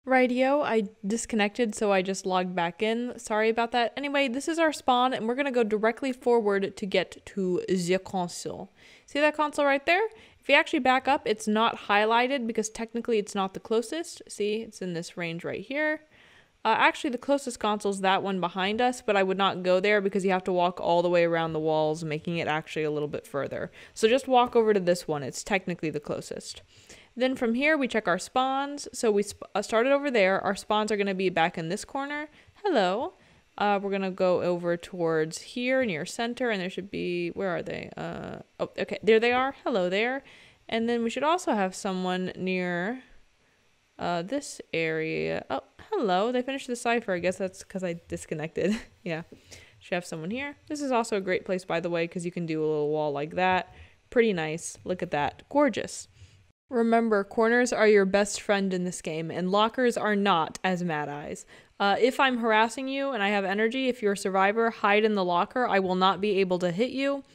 Rightio, I disconnected, so I just logged back in. Sorry about that. Anyway, this is our spawn, and we're going to go directly forward to get to the console. See that console right there? If you actually back up, it's not highlighted because technically it's not the closest. See, it's in this range right here. Actually, the closest console is that one behind us, but I would not go there because you have to walk all the way around the walls, making it actually a little bit further. So just walk over to this one. It's technically the closest. Then from here, we check our spawns. So we started over there. Our spawns are going to be back in this corner. Hello. We're going to go over towards here near center, and there should be, where are they? Oh, okay, there they are. Hello there. And then we should also have someone near this area. Oh, hello. They finished the cipher. I guess that's because I disconnected. Yeah. Should have someone here. This is also a great place, by the way, because you can do a little wall like that. Pretty nice. Look at that. Gorgeous. Remember, corners are your best friend in this game, and lockers are not, as Mad Eyes. If I'm harassing you and I have energy, if you're a survivor, hide in the locker. I will not be able to hit you.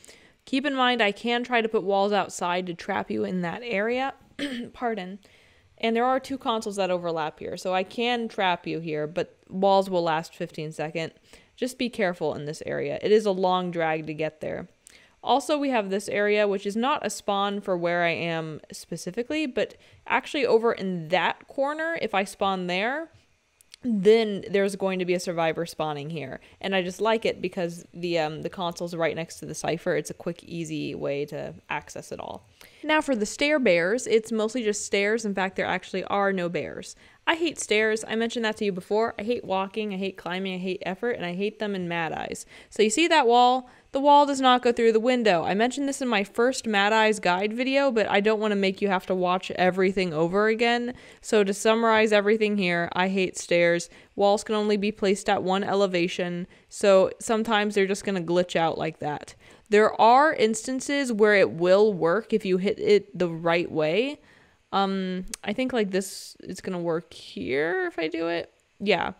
Keep in mind, I can try to put walls outside to trap you in that area. Pardon. And there are 2 consoles that overlap here, so I can trap you here, but walls will last 15 seconds. Just be careful in this area. It is a long drag to get there. Also, we have this area, which is not a spawn for where I am specifically, but actually over in that corner, if I spawn there, then there's going to be a survivor spawning here. And I just like it because the console's right next to the cipher. It's a quick, easy way to access it all. Now for the stair bears, it's mostly just stairs. In fact, there actually are no bears. I hate stairs. I mentioned that to you before. I hate walking, I hate climbing, I hate effort, and I hate them in Mad Eyes. So you see that wall? The wall does not go through the window. I mentioned this in my first Mad Eyes guide video, but I don't want to make you have to watch everything over again. So to summarize everything here, I hate stairs. Walls can only be placed at one elevation, so sometimes they're just going to glitch out like that. There are instances where it will work if you hit it the right way. I think like this is going to work here if I do it. Yeah.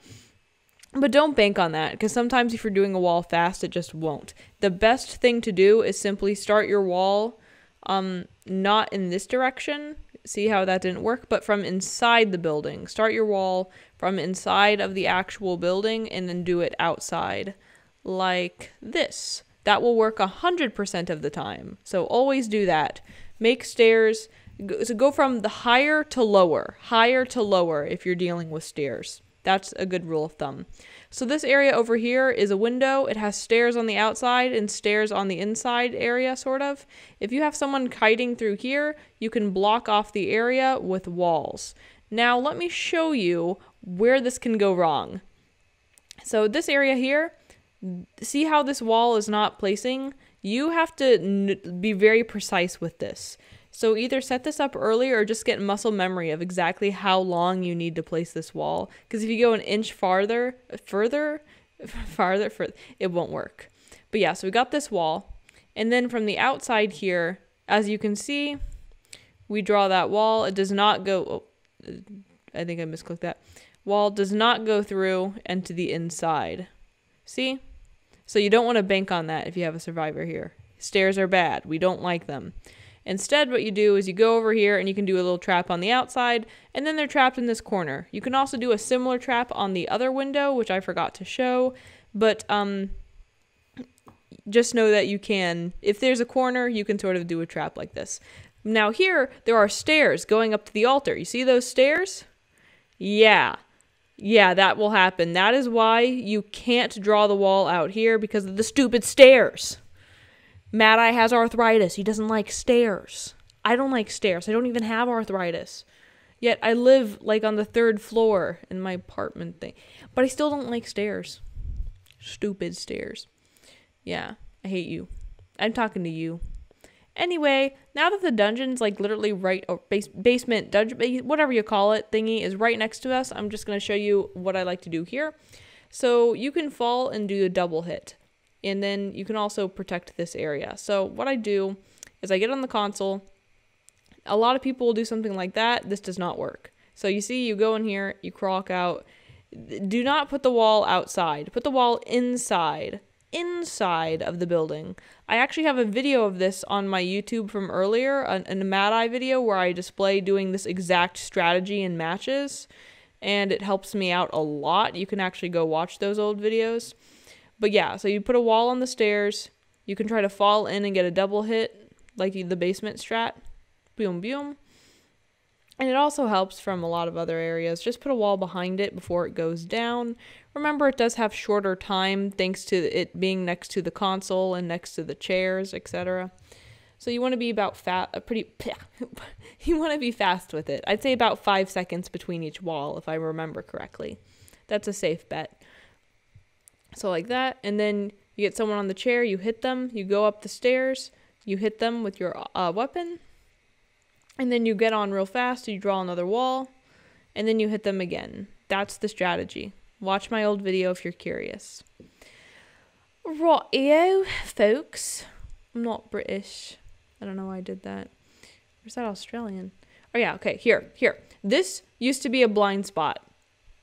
But don't bank on that, because sometimes if you're doing a wall fast, it just won't. The best thing to do is simply start your wall not in this direction. See how that didn't work? But from inside the building. Start your wall from inside of the actual building and then do it outside. Like this. That will work 100% of the time. So always do that. Make stairs. So go from the higher to lower if you're dealing with stairs. That's a good rule of thumb. So this area over here is a window. It has stairs on the outside and stairs on the inside area, sort of. If you have someone kiting through here, you can block off the area with walls. Now let me show you where this can go wrong. So this area here, see how this wall is not placing? You have to be very precise with this. So either set this up early or just get muscle memory of exactly how long you need to place this wall. Because if you go an inch further, it won't work. But yeah, so we got this wall. And then from the outside here, as you can see, we draw that wall. It does not go, oh, I think I misclicked that. Wall does not go through and to the inside. See? So you don't want to bank on that if you have a survivor here. Stairs are bad. We don't like them. Instead, what you do is you go over here and you can do a little trap on the outside, and then they're trapped in this corner. You can also do a similar trap on the other window, which I forgot to show, but just know that you can, if there's a corner, you can sort of do a trap like this. Now here, there are stairs going up to the altar. You see those stairs? Yeah, that will happen. That is why you can't draw the wall out here, because of the stupid stairs. Mad Eye has arthritis. He doesn't like stairs. I don't like stairs. I don't even have arthritis. Yet I live like on the 3rd floor in my apartment thing. But I still don't like stairs. Stupid stairs. Yeah, I hate you. I'm talking to you. Anyway, now that the dungeon's like literally right, or basement, dungeon, whatever you call it, thingy is right next to us, I'm just going to show you what I like to do here. So you can fall and do a double hit. And then you can also protect this area. So what I do is I get on the console. A lot of people will do something like that. This does not work. So you see, you go in here, you crawl out. Do not put the wall outside. Put the wall inside of the building. I actually have a video of this on my YouTube from earlier, in a Mad Eye video where I display doing this exact strategy in matches. and it helps me out a lot. You can actually go watch those old videos. But yeah, so you put a wall on the stairs. You can try to fall in and get a double hit, like the basement strat. Boom, boom. And it also helps from a lot of other areas. Just put a wall behind it before it goes down. Remember, it does have shorter time thanks to it being next to the console and next to the chairs, etc. So you want to be about you want to be fast with it. I'd say about 5 seconds between each wall, if I remember correctly. That's a safe bet. So like that, and then you get someone on the chair, you hit them, you go up the stairs, you hit them with your weapon, and then you get on real fast, you draw another wall, and then you hit them again. That's the strategy. Watch my old video if you're curious. Right, folks. I'm not British. I don't know why I did that. Or is that Australian? Oh yeah, okay, here. This used to be a blind spot.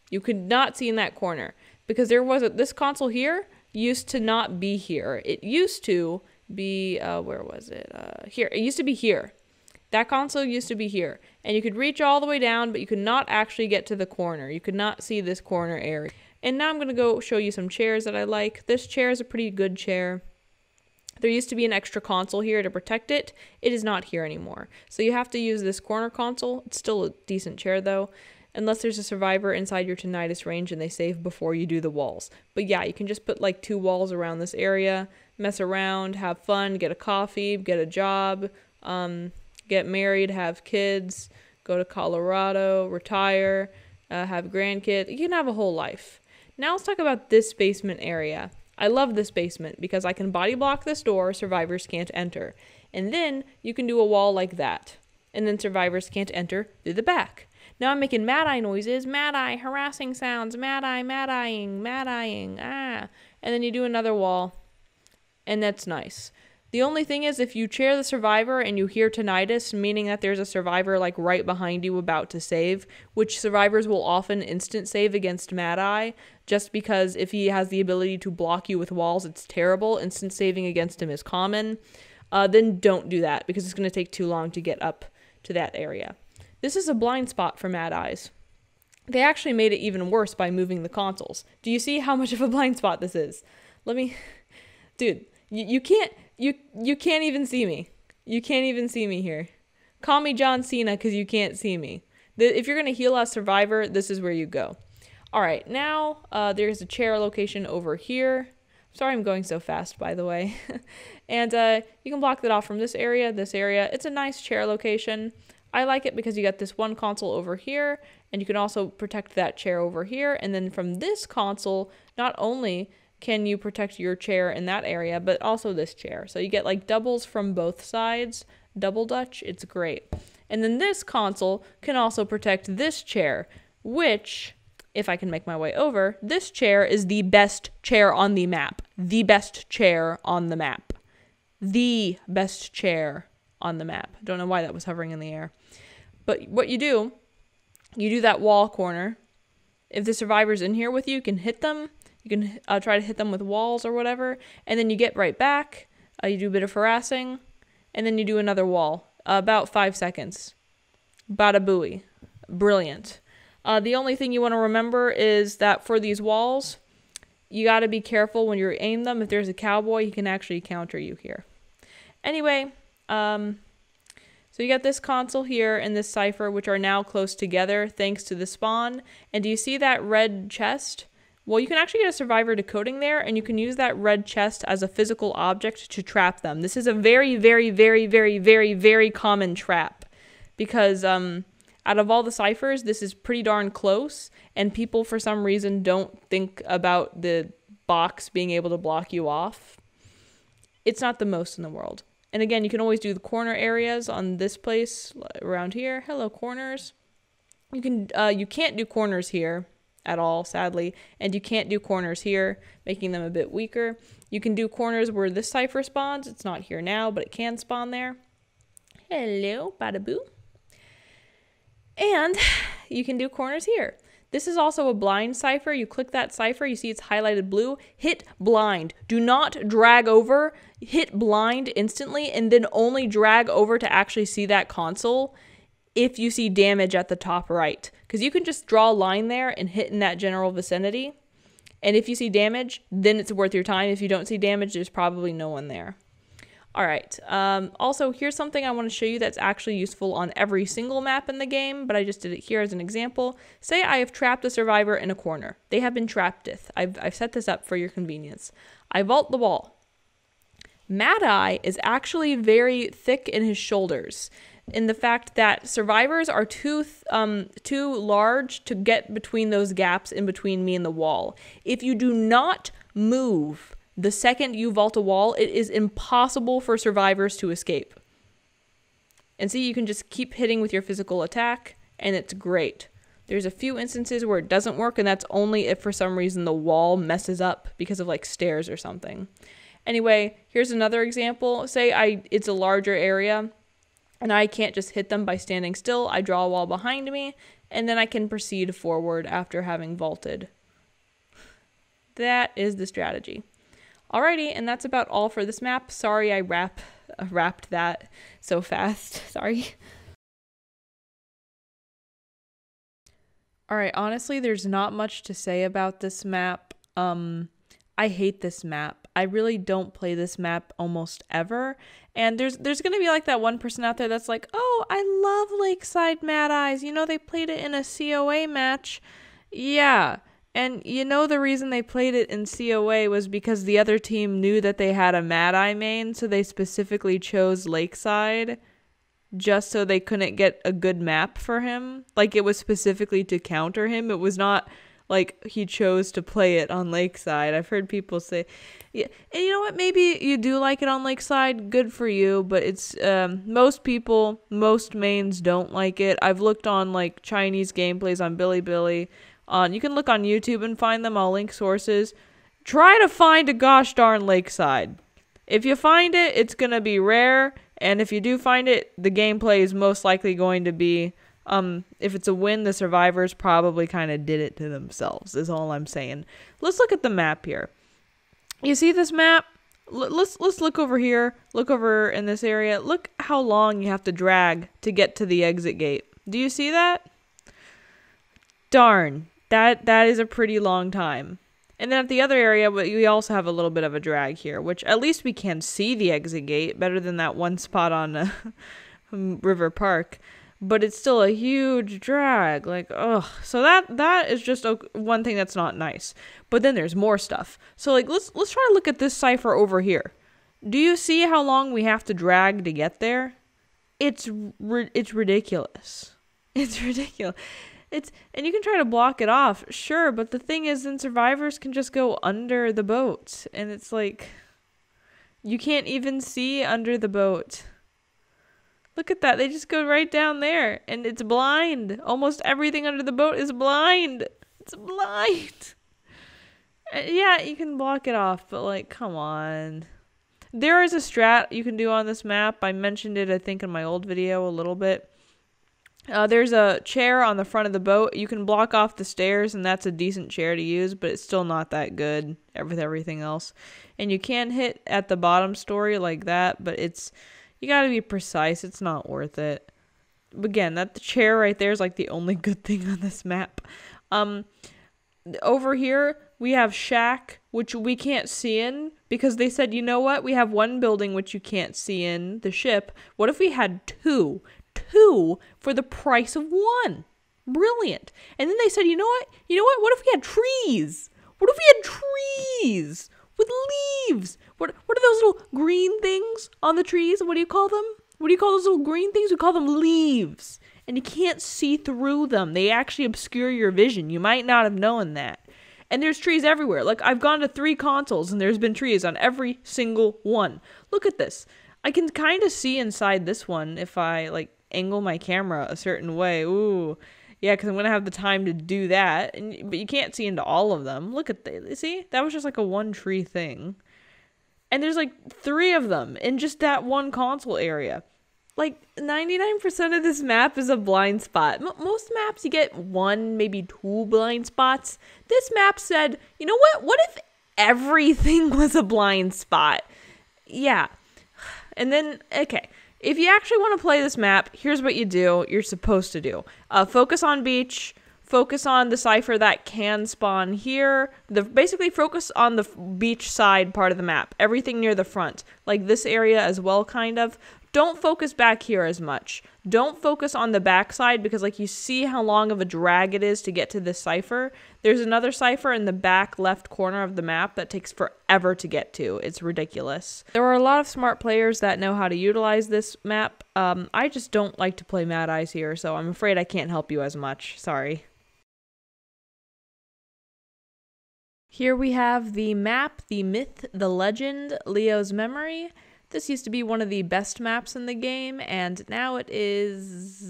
You could not see in that corner. Because this console here used to not be here. It used to be, where was it? Here. It used to be here. That console used to be here. And you could reach all the way down, but you could not actually get to the corner. You could not see this corner area. And now I'm going to go show you some chairs that I like. This chair is a pretty good chair. There used to be an extra console here to protect it. It is not here anymore. So you have to use this corner console. It's still a decent chair though. Unless there's a survivor inside your tinnitus range and they save before you do the walls. But yeah, you can just put like 2 walls around this area, mess around, have fun, get a coffee, get a job, get married, have kids, go to Colorado, retire, have grandkids. You can have a whole life. Now let's talk about this basement area. I love this basement because I can body block this door, survivors can't enter. And then you can do a wall like that. And then survivors can't enter through the back. Now I'm making mad-eye noises, mad-eye, harassing sounds, mad-eye, mad-eyeing, mad-eyeing, ah. And then you do another wall, and that's nice. The only thing is if you chair the survivor and you hear tinnitus, meaning that there's a survivor like right behind you about to save, which survivors will often instant save against mad-eye, just because if he has the ability to block you with walls, it's terrible. Instant saving against him is common. Then don't do that because it's going to take too long to get up to that area. This is a blind spot for Mad Eyes. They actually made it even worse by moving the consoles. Do you see how much of a blind spot this is? Dude, you can't even see me. You can't even see me here. Call me John Cena because you can't see me. If you're going to heal a survivor, this is where you go. All right, now there's a chair location over here. Sorry I'm going so fast, by the way. And you can block that off from this area, this area. It's a nice chair location. I like it because you got this one console over here, and you can also protect that chair over here. And then from this console, not only can you protect your chair in that area, but also this chair. So you get like doubles from both sides, double Dutch, it's great. And then this console can also protect this chair, which, if I can make my way over, this chair is the best chair on the map. The best chair on the map. The best chair on the map. Don't know why that was hovering in the air. But what you do that wall corner. If the survivor's in here with you, you can hit them. You can try to hit them with walls or whatever. And then you get right back. You do a bit of harassing. And then you do another wall. About 5 seconds. Bada booey. Brilliant. The only thing you want to remember is that for these walls, you got to be careful when you aim them. If there's a cowboy, he can actually counter you here. Anyway, so you got this console here and this cipher, which are now close together thanks to the spawn. And do you see that red chest? Well, you can actually get a survivor decoding there, and you can use that red chest as a physical object to trap them. This is a very, very, very, very, very, very common trap because out of all the ciphers, this is pretty darn close, and people for some reason don't think about the box being able to block you off. It's not the most in the world. And again, you can always do the corner areas on this place around here. Hello, corners. You can't do corners here at all, sadly, and you can't do corners here, making them a bit weaker. You can do corners where this cipher spawns. It's not here now, but it can spawn there. Hello, bada boo. And you can do corners here. This is also a blind cipher. You click that cipher, you see it's highlighted blue. Hit blind. Do not drag over. Hit blind instantly and then only drag over to actually see that console. if you see damage at the top right. Because you can just draw a line there and hit in that general vicinity. And if you see damage, then it's worth your time. If you don't see damage, there's probably no one there. All right. Also, here's something I want to show you that's actually useful on every single map in the game, but I just did it here as an example. Say I have trapped a survivor in a corner. They have been trapped. I've set this up for your convenience. I vault the wall. Mad Eye is actually very thick in his shoulders, in the fact that survivors are too large to get between those gaps in between me and the wall. If you do not move the second you vault a wall, it is impossible for survivors to escape. And see, you can just keep hitting with your physical attack, and it's great. There's a few instances where it doesn't work, and that's only if for some reason the wall messes up because of like stairs or something. Anyway, here's another example. Say it's a larger area, and I can't just hit them by standing still. I draw a wall behind me, and then I can proceed forward after having vaulted. That is the strategy. Alrighty, and that's about all for this map. Sorry I wrapped that so fast. Sorry. Alright, honestly, there's not much to say about this map. I hate this map. I really don't play this map almost ever. And there's going to be like that one person out there that's like, oh, I love Lakeside Mad Eyes. You know, they played it in a COA match. Yeah. And you know the reason they played it in COA was because the other team knew that they had a Mad Eye main, so they specifically chose Lakeside just so they couldn't get a good map for him. Like, it was specifically to counter him. It was not like he chose to play it on Lakeside. I've heard people say, yeah, and you know what? Maybe you do like it on Lakeside. Good for you, but it's most mains don't like it. I've looked on like Chinese gameplays on Bilibili. You can look on YouTube and find them. I'll link sources. Try to find a gosh darn Lakeside. If you find it, it's going to be rare. And if you do find it, the gameplay is most likely going to be, if it's a win, the survivors probably kind of did it to themselves, is all I'm saying. Let's look at the map here. You see this map? Let's look over here. Look over in this area. Look how long you have to drag to get to the exit gate. Do you see that? Darn. That is a pretty long time. And then at the other area, we also have a little bit of a drag here, which at least we can see the exit gate better than that one spot on River Park. But it's still a huge drag. Like, ugh. So that is just one thing that's not nice. But then there's more stuff. So like, let's try to look at this cipher over here. Do you see how long we have to drag to get there? It's ridiculous. It's ridiculous. And you can try to block it off, sure, but the thing is, then survivors can just go under the boat, and it's like, you can't even see under the boat. Look at that, they just go right down there, and it's blind. Almost everything under the boat is blind. It's blind. Yeah, you can block it off, but like, come on. There is a strat you can do on this map. I mentioned it, I think, in my old video a little bit. There's a chair on the front of the boat. You can block off the stairs, and that's a decent chair to use, but it's still not that good with everything else. And you can hit at the bottom story like that, but you gotta be precise. It's not worth it. Again, the chair right there is like the only good thing on this map. Over here, we have Shack, which we can't see in, because they said, you know what? We have one building which you can't see in, the ship. What if we had two? Two for the price of one. Brilliant. And then they said, you know what? What if we had trees? What if we had trees with leaves? What are those little green things on the trees? What do you call them? What do you call those little green things? We call them leaves. And you can't see through them. They actually obscure your vision. You might not have known that. And there's trees everywhere. Like, I've gone to 3 consoles and there's been trees on every single one. Look at this. I can kind of see inside this one if I, like, angle my camera a certain way. Ooh, yeah, because I'm gonna have the time to do that. But you can't see into all of them. Look at that. See, that was just like a one tree thing, and there's like 3 of them in just that one console area. Like 99% of this map is a blind spot. Most maps you get 1, maybe 2 blind spots. This map said, you know what? What if everything was a blind spot? Yeah, and then okay. if you actually want to play this map, here's what you do. You're supposed to do. Focus on beach. Focus on the cipher that can spawn here. Basically focus on the beach side part of the map. Everything near the front. Like this area as well, kind of. Don't focus back here as much. Don't focus on the back side because like you see how long of a drag it is to get to this cipher. There's another cipher in the back left corner of the map that takes forever to get to. It's ridiculous. There are a lot of smart players that know how to utilize this map. I just don't like to play Mad Eyes here, so I'm afraid I can't help you as much. Sorry. Here we have the map, the myth, the legend, Leo's Memory. This used to be one of the best maps in the game, and now it is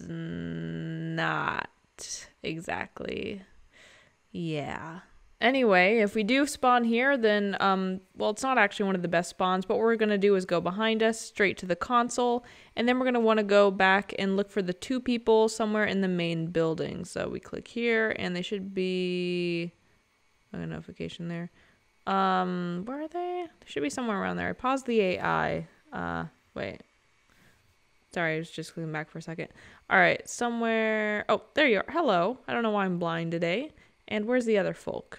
not exactly. Yeah. Anyway, if we do spawn here, then, well, it's not actually one of the best spawns, but what we're going to do is go behind us, straight to the console, and then we're going to want to go back and look for the 2 people somewhere in the main building. So we click here, and they should be... a notification there. Where are they? They should be somewhere around there. I paused the AI. Wait. Sorry, I was just clicking back for a second. Alright, somewhere... Oh, there you are. Hello. I don't know why I'm blind today. And where's the other folk?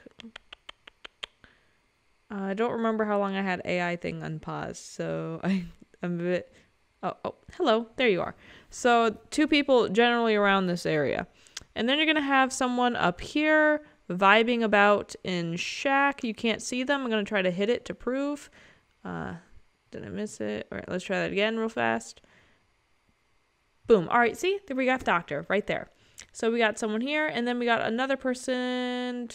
I don't remember how long I had AI thing unpaused, so I'm a bit... Oh, hello. There you are. So, 2 people generally around this area. And then you're going to have someone up here... vibing about in shack. You can't see them. I'm going to try to hit it to prove. Did I miss it? All right, let's try that again real fast. Boom. All right, see? There we got the doctor right there. So we got someone here, and then we got another person.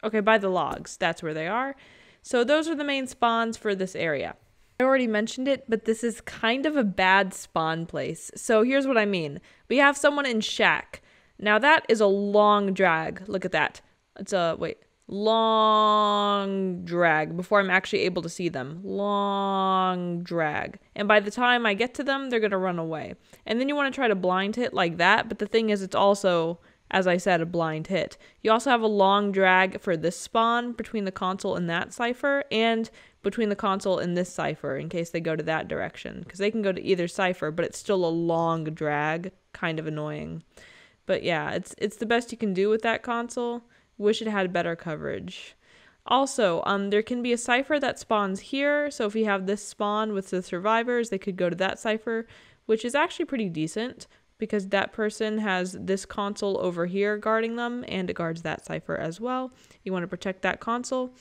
Okay, by the logs. That's where they are. So those are the main spawns for this area. I already mentioned it, but this is kind of a bad spawn place. So here's what I mean. We have someone in shack. Now that is a long drag. Look at that. It's a, long drag before I'm actually able to see them. Long drag. And by the time I get to them, they're going to run away. And then you want to try to blind hit like that. But the thing is, it's also, as I said, a blind hit. You also have a long drag for this spawn between the console and that cipher. And between the console and this cipher in case they go to that direction. Because they can go to either cipher, but it's still a long drag. Kind of annoying. But yeah, it's the best you can do with that console. Wish it had better coverage. Also, there can be a cipher that spawns here. So if you have this spawn with the survivors, they could go to that cipher, which is actually pretty decent because that person has this console over here guarding them and it guards that cipher as well. You want to protect that console.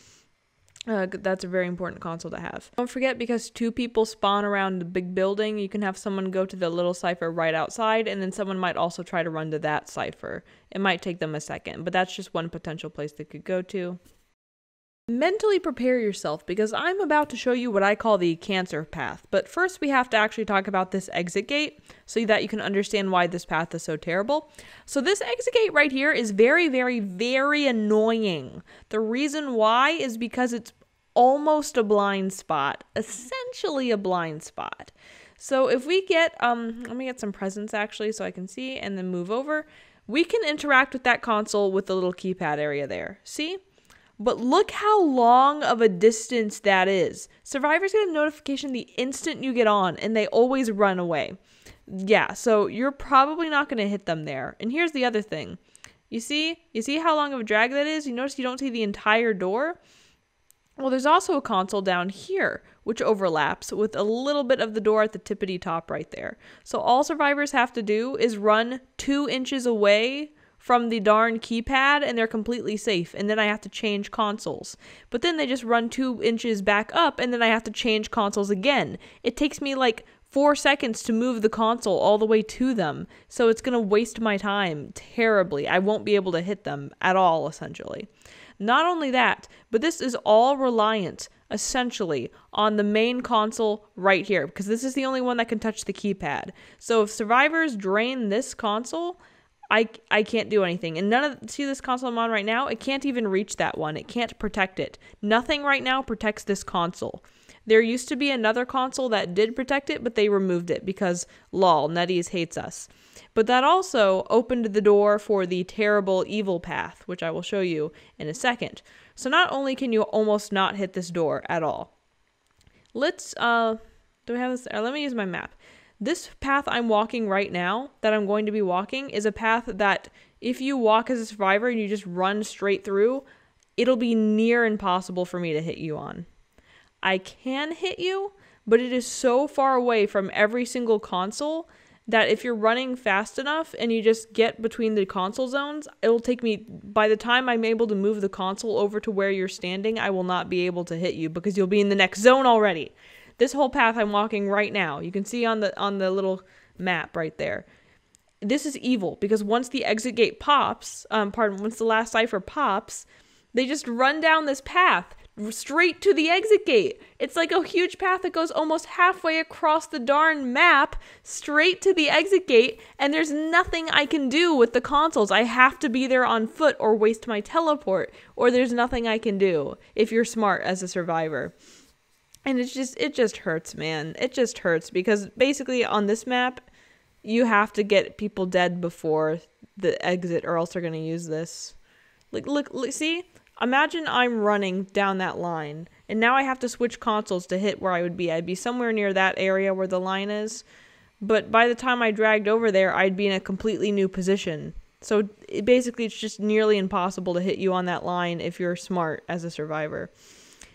That's a very important console to have. Don't forget, because 2 people spawn around the big building, you can have someone go to the little cipher right outside, and then someone might also try to run to that cipher. It might take them a second, but that's just one potential place they could go to. Mentally prepare yourself, because I'm about to show you what I call the cancer path. But first we have to actually talk about this exit gate so that you can understand why this path is so terrible. So this exit gate right here is very, very, very annoying. The reason why is because it's almost a blind spot. Essentially a blind spot. So if we get, let me get some presents actually so I can see and then move over. We can interact with that console with the little keypad area there. See? But look how long of a distance that is. Survivors get a notification the instant you get on, and they always run away. Yeah, so you're probably not going to hit them there. And here's the other thing. You see how long of a drag that is? You notice you don't see the entire door? Well, there's also a console down here, which overlaps with a little bit of the door at the tippity top right there. So all survivors have to do is run 2 inches away from the darn keypad and they're completely safe, and then I have to change consoles. But then they just run 2 inches back up and then I have to change consoles again. It takes me like 4 seconds to move the console all the way to them, so it's gonna waste my time terribly. I won't be able to hit them at all, essentially. Not only that, but this is all reliant, essentially, on the main console right here, because this is the only one that can touch the keypad. So if survivors drain this console, I can't do anything. And see this console I'm on right now? It can't even reach that one. It can't protect it. Nothing right now protects this console. There used to be another console that did protect it, but they removed it because, lol, NetEase hates us. But that also opened the door for the terrible evil path, which I will show you in a second. So not only can you almost not hit this door at all. Let's Do I have this? Let me use my map. This path I'm walking right now, that I'm going to be walking, is a path that if you walk as a survivor and you just run straight through, it'll be near impossible for me to hit you on. I can hit you, but it is so far away from every single console that if you're running fast enough and you just get between the console zones, it'll take me, by the time I'm able to move the console over to where you're standing, I will not be able to hit you because you'll be in the next zone already. This whole path I'm walking right now, you can see on the little map right there. This is evil because once the exit gate pops, once the last cipher pops, they just run down this path straight to the exit gate. It's like a huge path that goes almost halfway across the darn map, straight to the exit gate, and there's nothing I can do with the consoles. I have to be there on foot or waste my teleport, or there's nothing I can do if you're smart as a survivor. And it just hurts, man. It just hurts because basically on this map, you have to get people dead before the exit or else they're going to use this. Like, look, see? Imagine I'm running down that line and now I have to switch consoles to hit where I would be. I'd be somewhere near that area where the line is. But by the time I dragged over there, I'd be in a completely new position. So basically it's just nearly impossible to hit you on that line if you're smart as a survivor,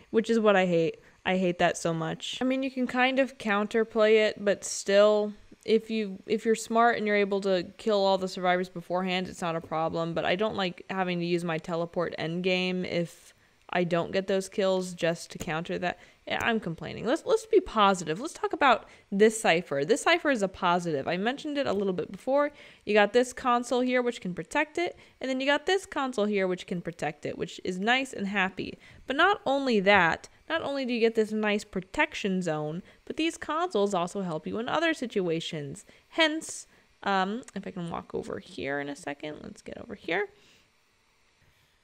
which is what I hate. I hate that so much. I mean, you can kind of counterplay it, but still, if you're smart and you're able to kill all the survivors beforehand, it's not a problem. But I don't like having to use my teleport endgame if I don't get those kills just to counter that. Yeah, I'm complaining. Let's be positive. Let's talk about this cipher. This cipher is a positive. I mentioned it a little bit before. You got this console here, which can protect it, and then you got this console here, which can protect it, which is nice and happy. But not only that, not only do you get this nice protection zone, but these consoles also help you in other situations. Hence, if I can walk over here in a second, let's get over here.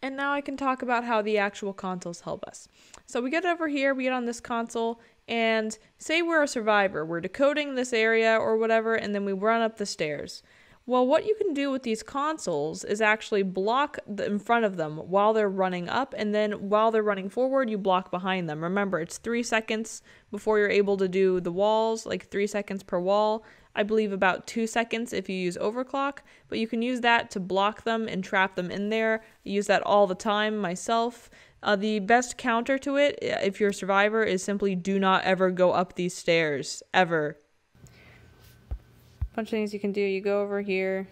And now I can talk about how the actual consoles help us. So we get over here, we get on this console, and say we're a survivor. We're decoding this area or whatever, and then we run up the stairs. Well, what you can do with these consoles is actually block in front of them while they're running up, and then while they're running forward, you block behind them. Remember, it's 3 seconds before you're able to do the walls, like 3 seconds per wall. I believe about 2 seconds if you use overclock, but you can use that to block them and trap them in there. I use that all the time myself. The best counter to it, if you're a survivor, is simply do not ever go up these stairs, ever. Bunch of things you can do. You go over here,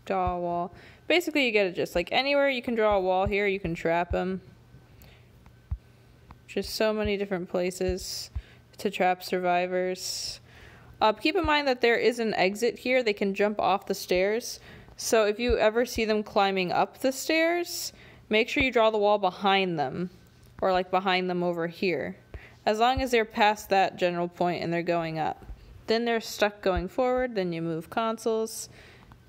draw a wall. Basically, you get it just like anywhere you can draw a wall here, you can trap them. Just so many different places to trap survivors. Keep in mind that there is an exit here. They can jump off the stairs. So if you ever see them climbing up the stairs, make sure you draw the wall behind them, or like behind them over here. As long as they're past that general point and they're going up. Then they're stuck going forward, then you move consoles,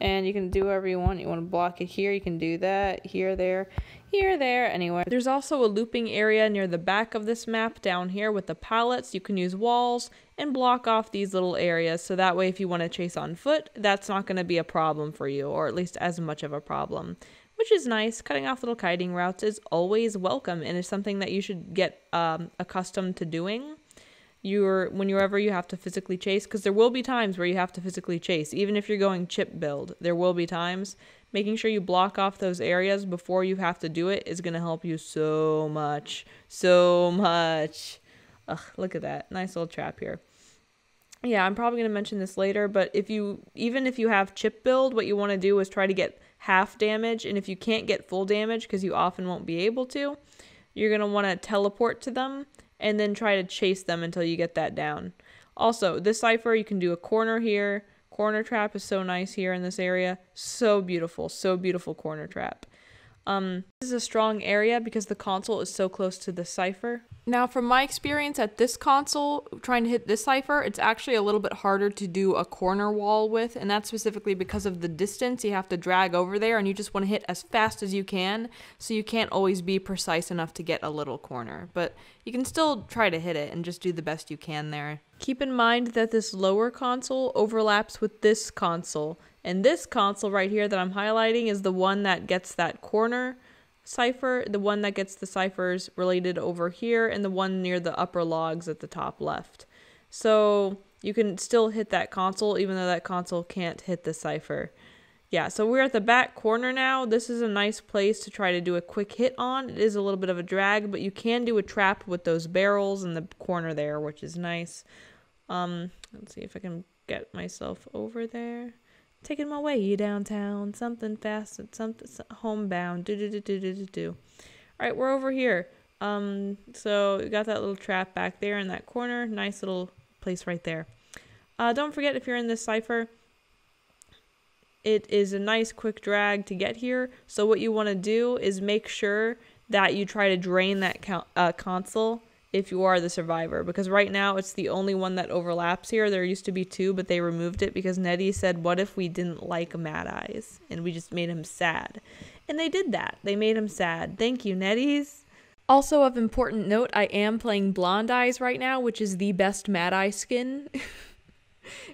and you can do whatever you want. You want to block it here, you can do that, here, there, anywhere. There's also a looping area near the back of this map down here with the pallets. You can use walls and block off these little areas, so that way if you want to chase on foot, that's not going to be a problem for you, or at least as much of a problem. Which is nice. Cutting off little kiting routes is always welcome, and is something that you should get accustomed to doing. Whenever you have to physically chase, because there will be times where you have to physically chase, even if you're going chip build, there will be times. Making sure you block off those areas before you have to do it is going to help you so much. Ugh, look at that. Nice little trap here. Yeah, I'm probably going to mention this later, but even if you have chip build, what you want to do is try to get half damage, and if you can't get full damage, because you often won't be able to, you're going to want to teleport to them and then try to chase them until you get that down. Also, this cipher, you can do a corner here. Corner trap is so nice here in this area. So beautiful corner trap. This is a strong area because the console is so close to the cipher. Now, from my experience at this console, trying to hit this cipher, it's actually a little bit harder to do a corner wall with, and that's specifically because of the distance you have to drag over there, and you just want to hit as fast as you can, so you can't always be precise enough to get a little corner. But you can still try to hit it and just do the best you can there. Keep in mind that this lower console overlaps with this console, and this console right here that I'm highlighting is the one that gets that corner cipher, the one that gets the ciphers related over here, and the one near the upper logs at the top left. So you can still hit that console even though that console can't hit the cipher. Yeah, so we're at the back corner now. This is a nice place to try to do a quick hit on. It is a little bit of a drag, but you can do a trap with those barrels in the corner there, which is nice. Let's see if I can get myself over there. Taking my way downtown, something fast, something homebound. Do. All right, we're over here. So we got that little trap back there in that corner. Nice little place right there. Don't forget, if you're in this cipher, it is a nice quick drag to get here. So what you want to do is make sure that you try to drain that console if you are the survivor, because right now it's the only one that overlaps here. There used to be two, but they removed it because Nettie said, what if we didn't like Mad Eyes and we just made him sad? And they did that. They made him sad. Thank you, Netties. Also of important note, I am playing Blonde Eyes right now, which is the best Mad Eye skin.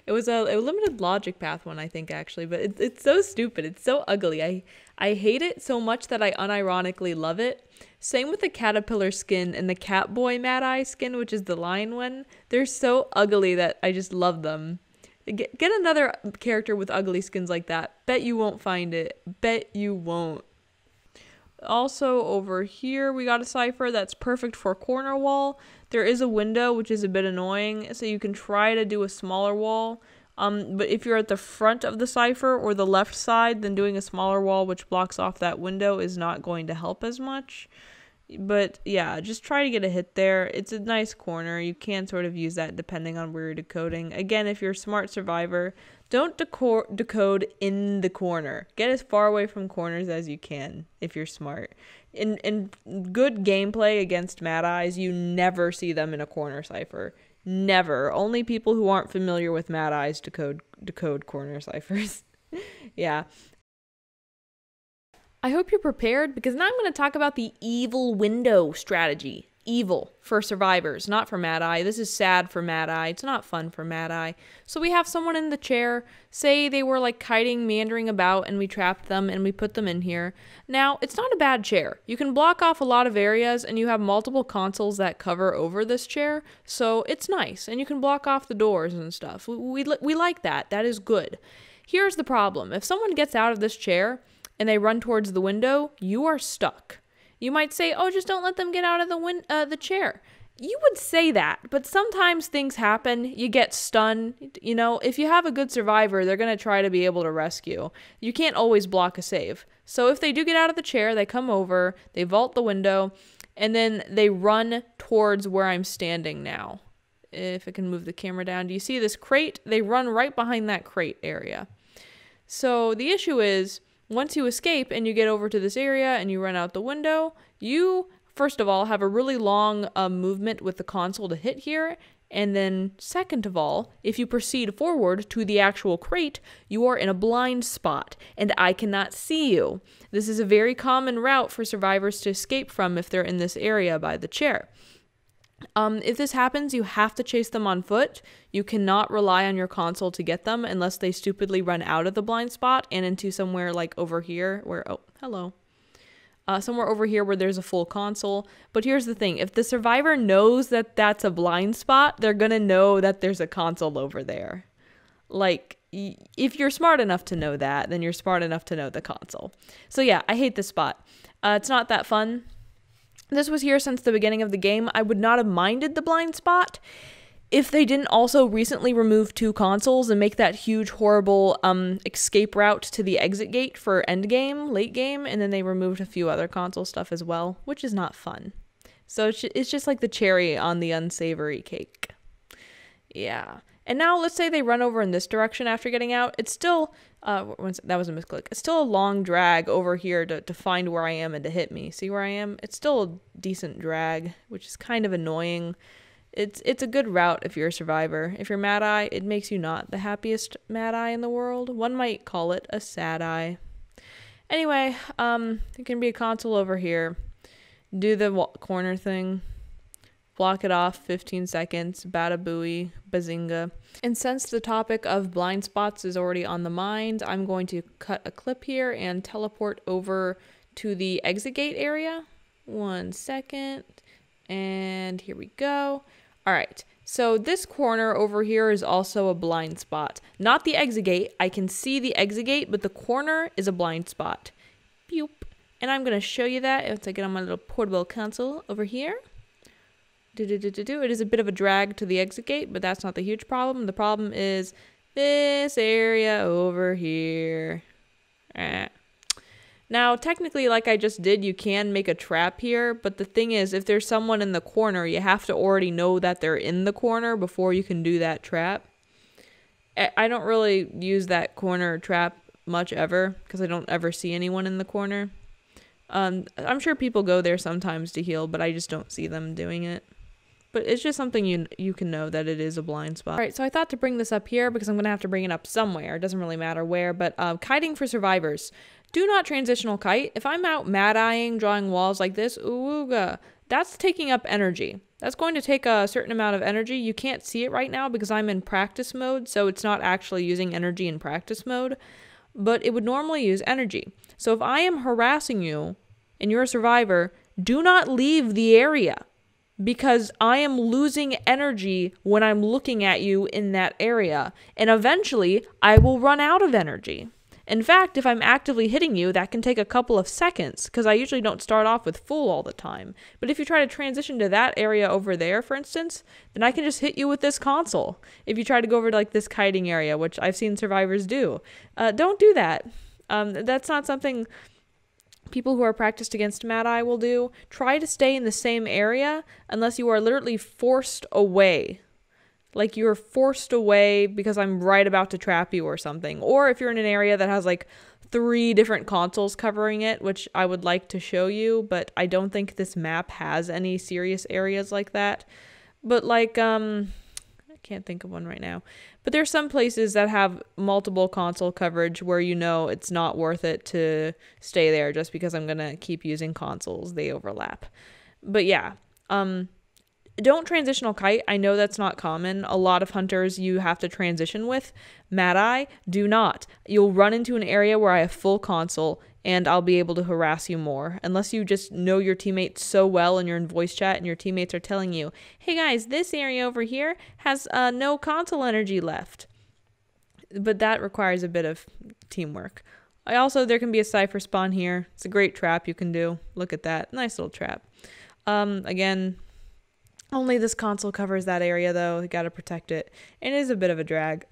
It was a limited logic path one, I think, actually, but it's so stupid. It's so ugly. I hate it so much that I unironically love it. Same with the caterpillar skin and the Catboy Mad Eye skin, which is the lion one. They're so ugly that I just love them. Get another character with ugly skins like that. Bet you won't find it. Bet you won't. Also over here we got a cipher that's perfect for corner wall. There is a window, which is a bit annoying, so you can try to do a smaller wall. But if you're at the front of the cipher or the left side, then doing a smaller wall which blocks off that window is not going to help as much. But yeah, just try to get a hit there. It's a nice corner. You can sort of use that depending on where you're decoding. Again, if you're a smart survivor, don't decode in the corner. Get as far away from corners as you can if you're smart. In good gameplay against Mad Eyes, you never see them in a corner cipher. Never. Only people who aren't familiar with Mad Eyes decode corner ciphers. Yeah. I hope you're prepared, because now I'm going to talk about the evil window strategy. Evil for survivors, not for Mad Eye. This is sad for Mad Eye. It's not fun for Mad Eye. So we have someone in the chair. Say they were like kiting, meandering about, and we trapped them and we put them in here. Now, it's not a bad chair. You can block off a lot of areas and you have multiple consoles that cover over this chair. So it's nice. And you can block off the doors and stuff. We like that. That is good. Here's the problem. If someone gets out of this chair and they run towards the window, you are stuck. You might say, oh, just don't let them get out of the chair. You would say that, but sometimes things happen. You get stunned. You know, if you have a good survivor, they're going to try to be able to rescue. You can't always block a save. So if they do get out of the chair, they come over, they vault the window, and then they run towards where I'm standing now. If I can move the camera down. Do you see this crate? They run right behind that crate area. So the issue is, once you escape and you get over to this area and you run out the window, you, first of all, have a really long movement with the console to hit here. And then, second of all, if you proceed forward to the actual crate, you are in a blind spot and I cannot see you. This is a very common route for survivors to escape from if they're in this area by the chair. If this happens, you have to chase them on foot. You cannot rely on your console to get them unless they stupidly run out of the blind spot and into somewhere like over here where, oh, hello. Somewhere over here where there's a full console. But here's the thing. If the survivor knows that that's a blind spot, they're going to know that there's a console over there. Like, if you're smart enough to know that, then you're smart enough to know the console. So yeah, I hate this spot. It's not that fun. This was here since the beginning of the game. I would not have minded the blind spot if they didn't also recently remove 2 consoles and make that huge, horrible escape route to the exit gate for endgame, late game, and then they removed a few other console stuff as well, which is not fun. So it's just like the cherry on the unsavory cake. Yeah. And now let's say they run over in this direction after getting out. It's still, that was a misclick. It's still a long drag over here to find where I am and to hit me. See where I am? It's still a decent drag, which is kind of annoying. It's a good route if you're a survivor. If you're Mad Eye, it makes you not the happiest Mad Eye in the world. One might call it a sad eye. Anyway, there can be a console over here. Do the corner thing. Block it off, 15 seconds, bada booey, bazinga. And since the topic of blind spots is already on the mind, I'm going to cut a clip here and teleport over to the exit gate area. 1 second, and here we go. All right, So this corner over here is also a blind spot. Not the exit gate. I can see the exit gate, but the corner is a blind spot. Boop. And I'm going to show you that once I get on my little portable console over here. It is a bit of a drag to the exit gate, but that's not the huge problem. The problem is this area over here. Now, technically, like I just did, you can make a trap here, but the thing is, if there's someone in the corner, you have to already know that they're in the corner before you can do that trap. I don't really use that corner trap much ever, because I don't ever see anyone in the corner. I'm sure people go there sometimes to heal, but I just don't see them doing it. But it's just something you can know that it is a blind spot. All right, so I thought to bring this up here because I'm going to have to bring it up somewhere. It doesn't really matter where, but kiting for survivors. Do not transitional kite. If I'm out mad-eyeing, drawing walls like this, ooga, that's taking up energy. That's going to take a certain amount of energy. You can't see it right now because I'm in practice mode, so it's not actually using energy in practice mode, but it would normally use energy. So if I am harassing you and you're a survivor, do not leave the area, because I am losing energy when I'm looking at you in that area, and eventually I will run out of energy. In fact, if I'm actively hitting you, that can take a couple of seconds, because I usually don't start off with full all the time. But if you try to transition to that area over there, for instance, then I can just hit you with this console. If you try to go over to like this kiting area, which I've seen survivors do, don't do that. That's not something people who are practiced against Mad Eye will do. Try to stay in the same area unless you are literally forced away. Like you're forced away because I'm right about to trap you or something. Or if you're in an area that has like 3 different consoles covering it, which I would like to show you, but I don't think this map has any serious areas like that. But like, I can't think of one right now. But there's some places that have multiple console coverage where you know it's not worth it to stay there just because I'm going to keep using consoles. They overlap. But yeah, don't transitional kite. I know that's not common. A lot of hunters you have to transition with. Mad Eye, do not. You'll run into an area where I have full console and I'll be able to harass you more. Unless you just know your teammates so well and you're in voice chat and your teammates are telling you, hey guys, this area over here has no console energy left. But that requires a bit of teamwork. There can be a cipher spawn here. It's a great trap you can do. Look at that. Nice little trap. Again, only this console covers that area though. You gotta protect it. And it is a bit of a drag.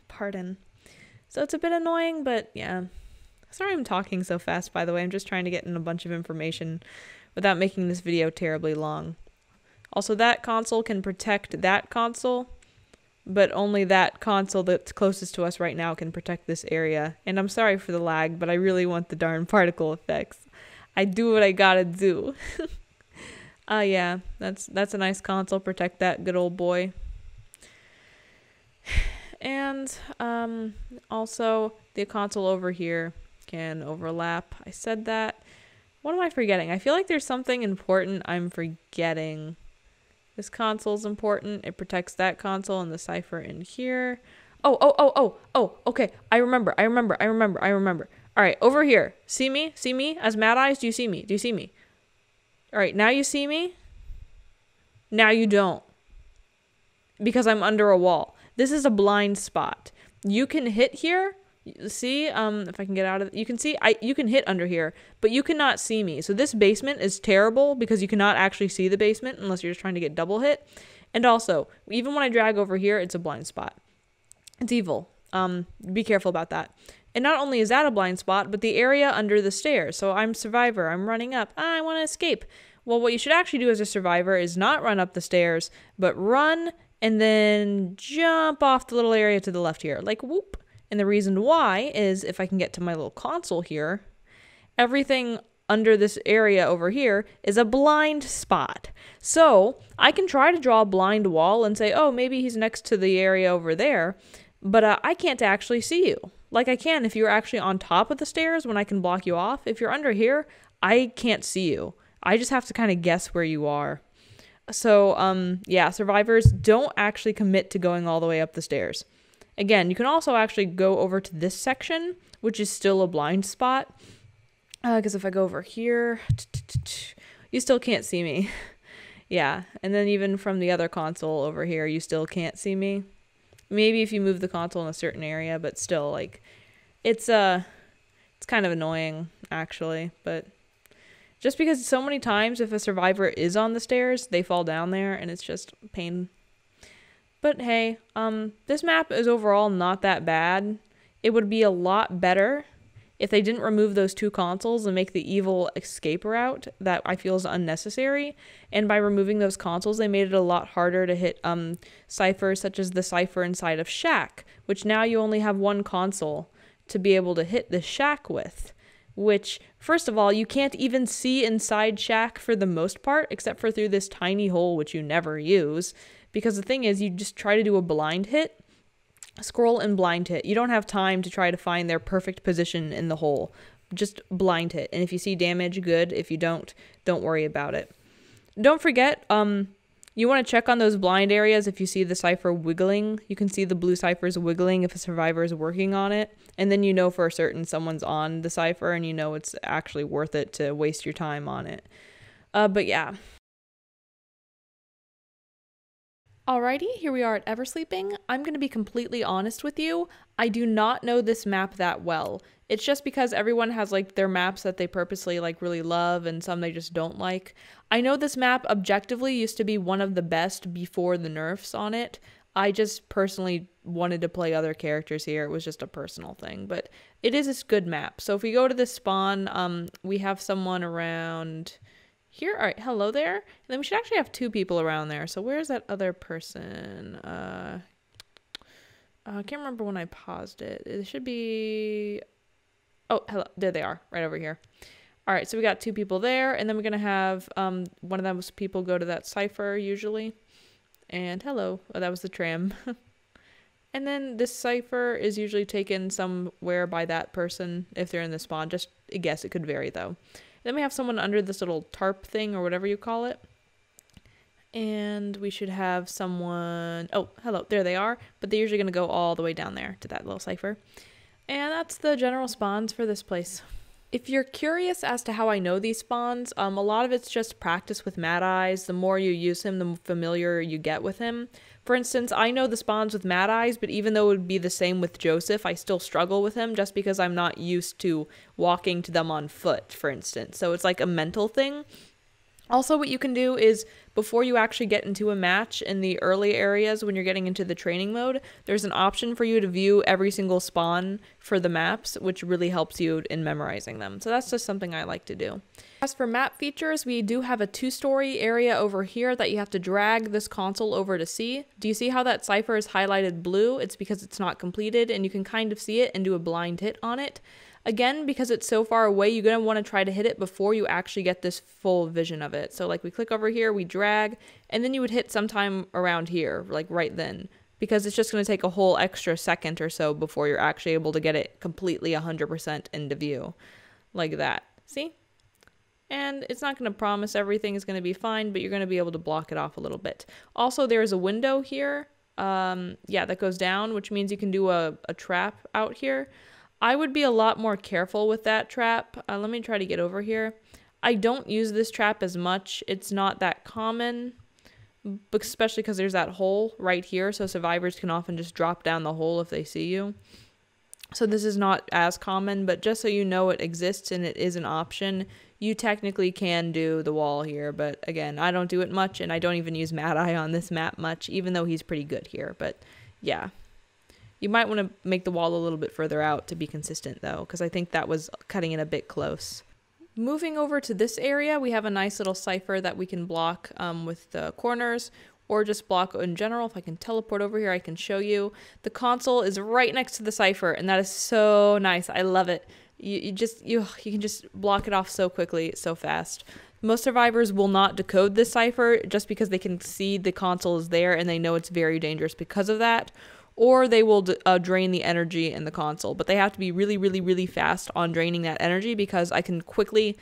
Pardon. So it's a bit annoying, but yeah. Sorry I'm talking so fast, by the way. I'm just trying to get in a bunch of information without making this video terribly long. Also, that console can protect that console, but only that console that's closest to us right now can protect this area. And I'm sorry for the lag, but I really want the darn particle effects. I do what I gotta do. Yeah, that's a nice console. Protect that good old boy. And also the console over here can overlap. I said that. What am I forgetting? I feel like there's something important I'm forgetting. This console's important. It protects that console and the cipher in here. Oh, okay. I remember. All right, over here. See me? See me? As Mad Eyes, do you see me? Do you see me? All right, now you see me? Now you don't. Because I'm under a wall. This is a blind spot. You can hit here. See, if I can get out of it, you can see you can hit under here, but you cannot see me. So this basement is terrible because you cannot actually see the basement unless you're just trying to get double hit. And also, even when I drag over here, it's a blind spot. It's evil. Be careful about that. And not only is that a blind spot, but the area under the stairs. So I'm survivor. I'm running up. I want to escape. Well, what you should actually do as a survivor is not run up the stairs, but run and then jump off the little area to the left here. Like, whoop. And the reason why is if I can get to my little console here, everything under this area over here is a blind spot. So I can try to draw a blind wall and say, oh, maybe he's next to the area over there, but I can't actually see you. Like I can if you're actually on top of the stairs when I can block you off. If you're under here, I can't see you. I just have to kind of guess where you are. So, yeah, survivors don't actually commit to going all the way up the stairs. Again, you can also actually go over to this section, which is still a blind spot. Because if I go over here, you still can't see me. Yeah, and then even from the other console over here, you still can't see me. Maybe if you move the console in a certain area, but still, like, it's kind of annoying, actually, but just because so many times if a survivor is on the stairs, they fall down there, and it's just pain. But hey, this map is overall not that bad. It would be a lot better if they didn't remove those two consoles and make the evil escape route that I feel is unnecessary. And by removing those consoles, they made it a lot harder to hit ciphers such as the cipher inside of Shack, which now you only have one console to be able to hit the Shack with. Which, first of all, you can't even see inside Shack for the most part, except for through this tiny hole, which you never use. Because the thing is, you just try to do a blind hit, scroll and blind hit. You don't have time to try to find their perfect position in the hole. Just blind hit. And if you see damage, good. If you don't worry about it. Don't forget, you want to check on those blind areas if you see the cipher wiggling. You can see the blue ciphers wiggling if a survivor is working on it. And then you know for certain someone's on the cipher and you know it's actually worth it to waste your time on it. But yeah. Alrighty, here we are at Eversleeping. I'm going to be completely honest with you. I do not know this map that well. It's just because everyone has like their maps that they purposely like really love and some they just don't like. I know this map objectively used to be one of the best before the nerfs on it. I just personally wanted to play other characters here. It was just a personal thing, but it is a good map. So if we go to this spawn, we have someone around here. All right, hello there. And then we should actually have two people around there. So where's that other person? I can't remember when I paused it. It should be... Oh, hello. There they are, right over here. All right, so we got two people there, and then we're going to have one of those people go to that cipher usually. And hello. Oh, that was the tram. And then this cipher is usually taken somewhere by that person if they're in the spawn. Just a guess. It could vary, though. Then we have someone under this little tarp thing or whatever you call it. And we should have someone... Oh, hello. There they are. But they're usually going to go all the way down there to that little cipher. And that's the general spawns for this place. If you're curious as to how I know these spawns, a lot of it's just practice with Mad Eyes. The more you use him, the more familiar you get with him. For instance, I know the spawns with Mad Eyes, but even though it would be the same with Joseph, I still struggle with him just because I'm not used to walking to them on foot, for instance. So it's like a mental thing. Also, what you can do is, before you actually get into a match in the early areas when you're getting into the training mode, there's an option for you to view every single spawn for the maps, which really helps you in memorizing them. So that's just something I like to do. As for map features, we do have a two-story area over here that you have to drag this console over to see. Do you see how that cipher is highlighted blue? It's because it's not completed, and you can kind of see it and do a blind hit on it. Again, because it's so far away, you're going to want to try to hit it before you actually get this full vision of it. So like we click over here, we drag, and then you would hit sometime around here, like right then. Because it's just going to take a whole extra second or so before you're actually able to get it completely 100% into view. Like that. See? And it's not going to promise everything is going to be fine, but you're going to be able to block it off a little bit. Also, there is a window here, that goes down, which means you can do a trap out here. I would be a lot more careful with that trap. Let me try to get over here. I don't use this trap as much. It's not that common, especially because there's that hole right here, so survivors can often just drop down the hole if they see you. So this is not as common, but just so you know it exists and it is an option, you technically can do the wall here. But again, I don't do it much, and I don't even use Mad Eye on this map much, even though he's pretty good here. But yeah. You might want to make the wall a little bit further out to be consistent, though, because I think that was cutting it a bit close. Moving over to this area, we have a nice little cipher that we can block with the corners, or just block in general. If I can teleport over here, I can show you. The console is right next to the cipher, and that is so nice. I love it. You can just block it off so quickly, so fast. Most survivors will not decode this cipher just because they can see the console is there, and they know it's very dangerous because of that. Or they will drain the energy in the console. But they have to be really, really, really fast on draining that energy because I can quickly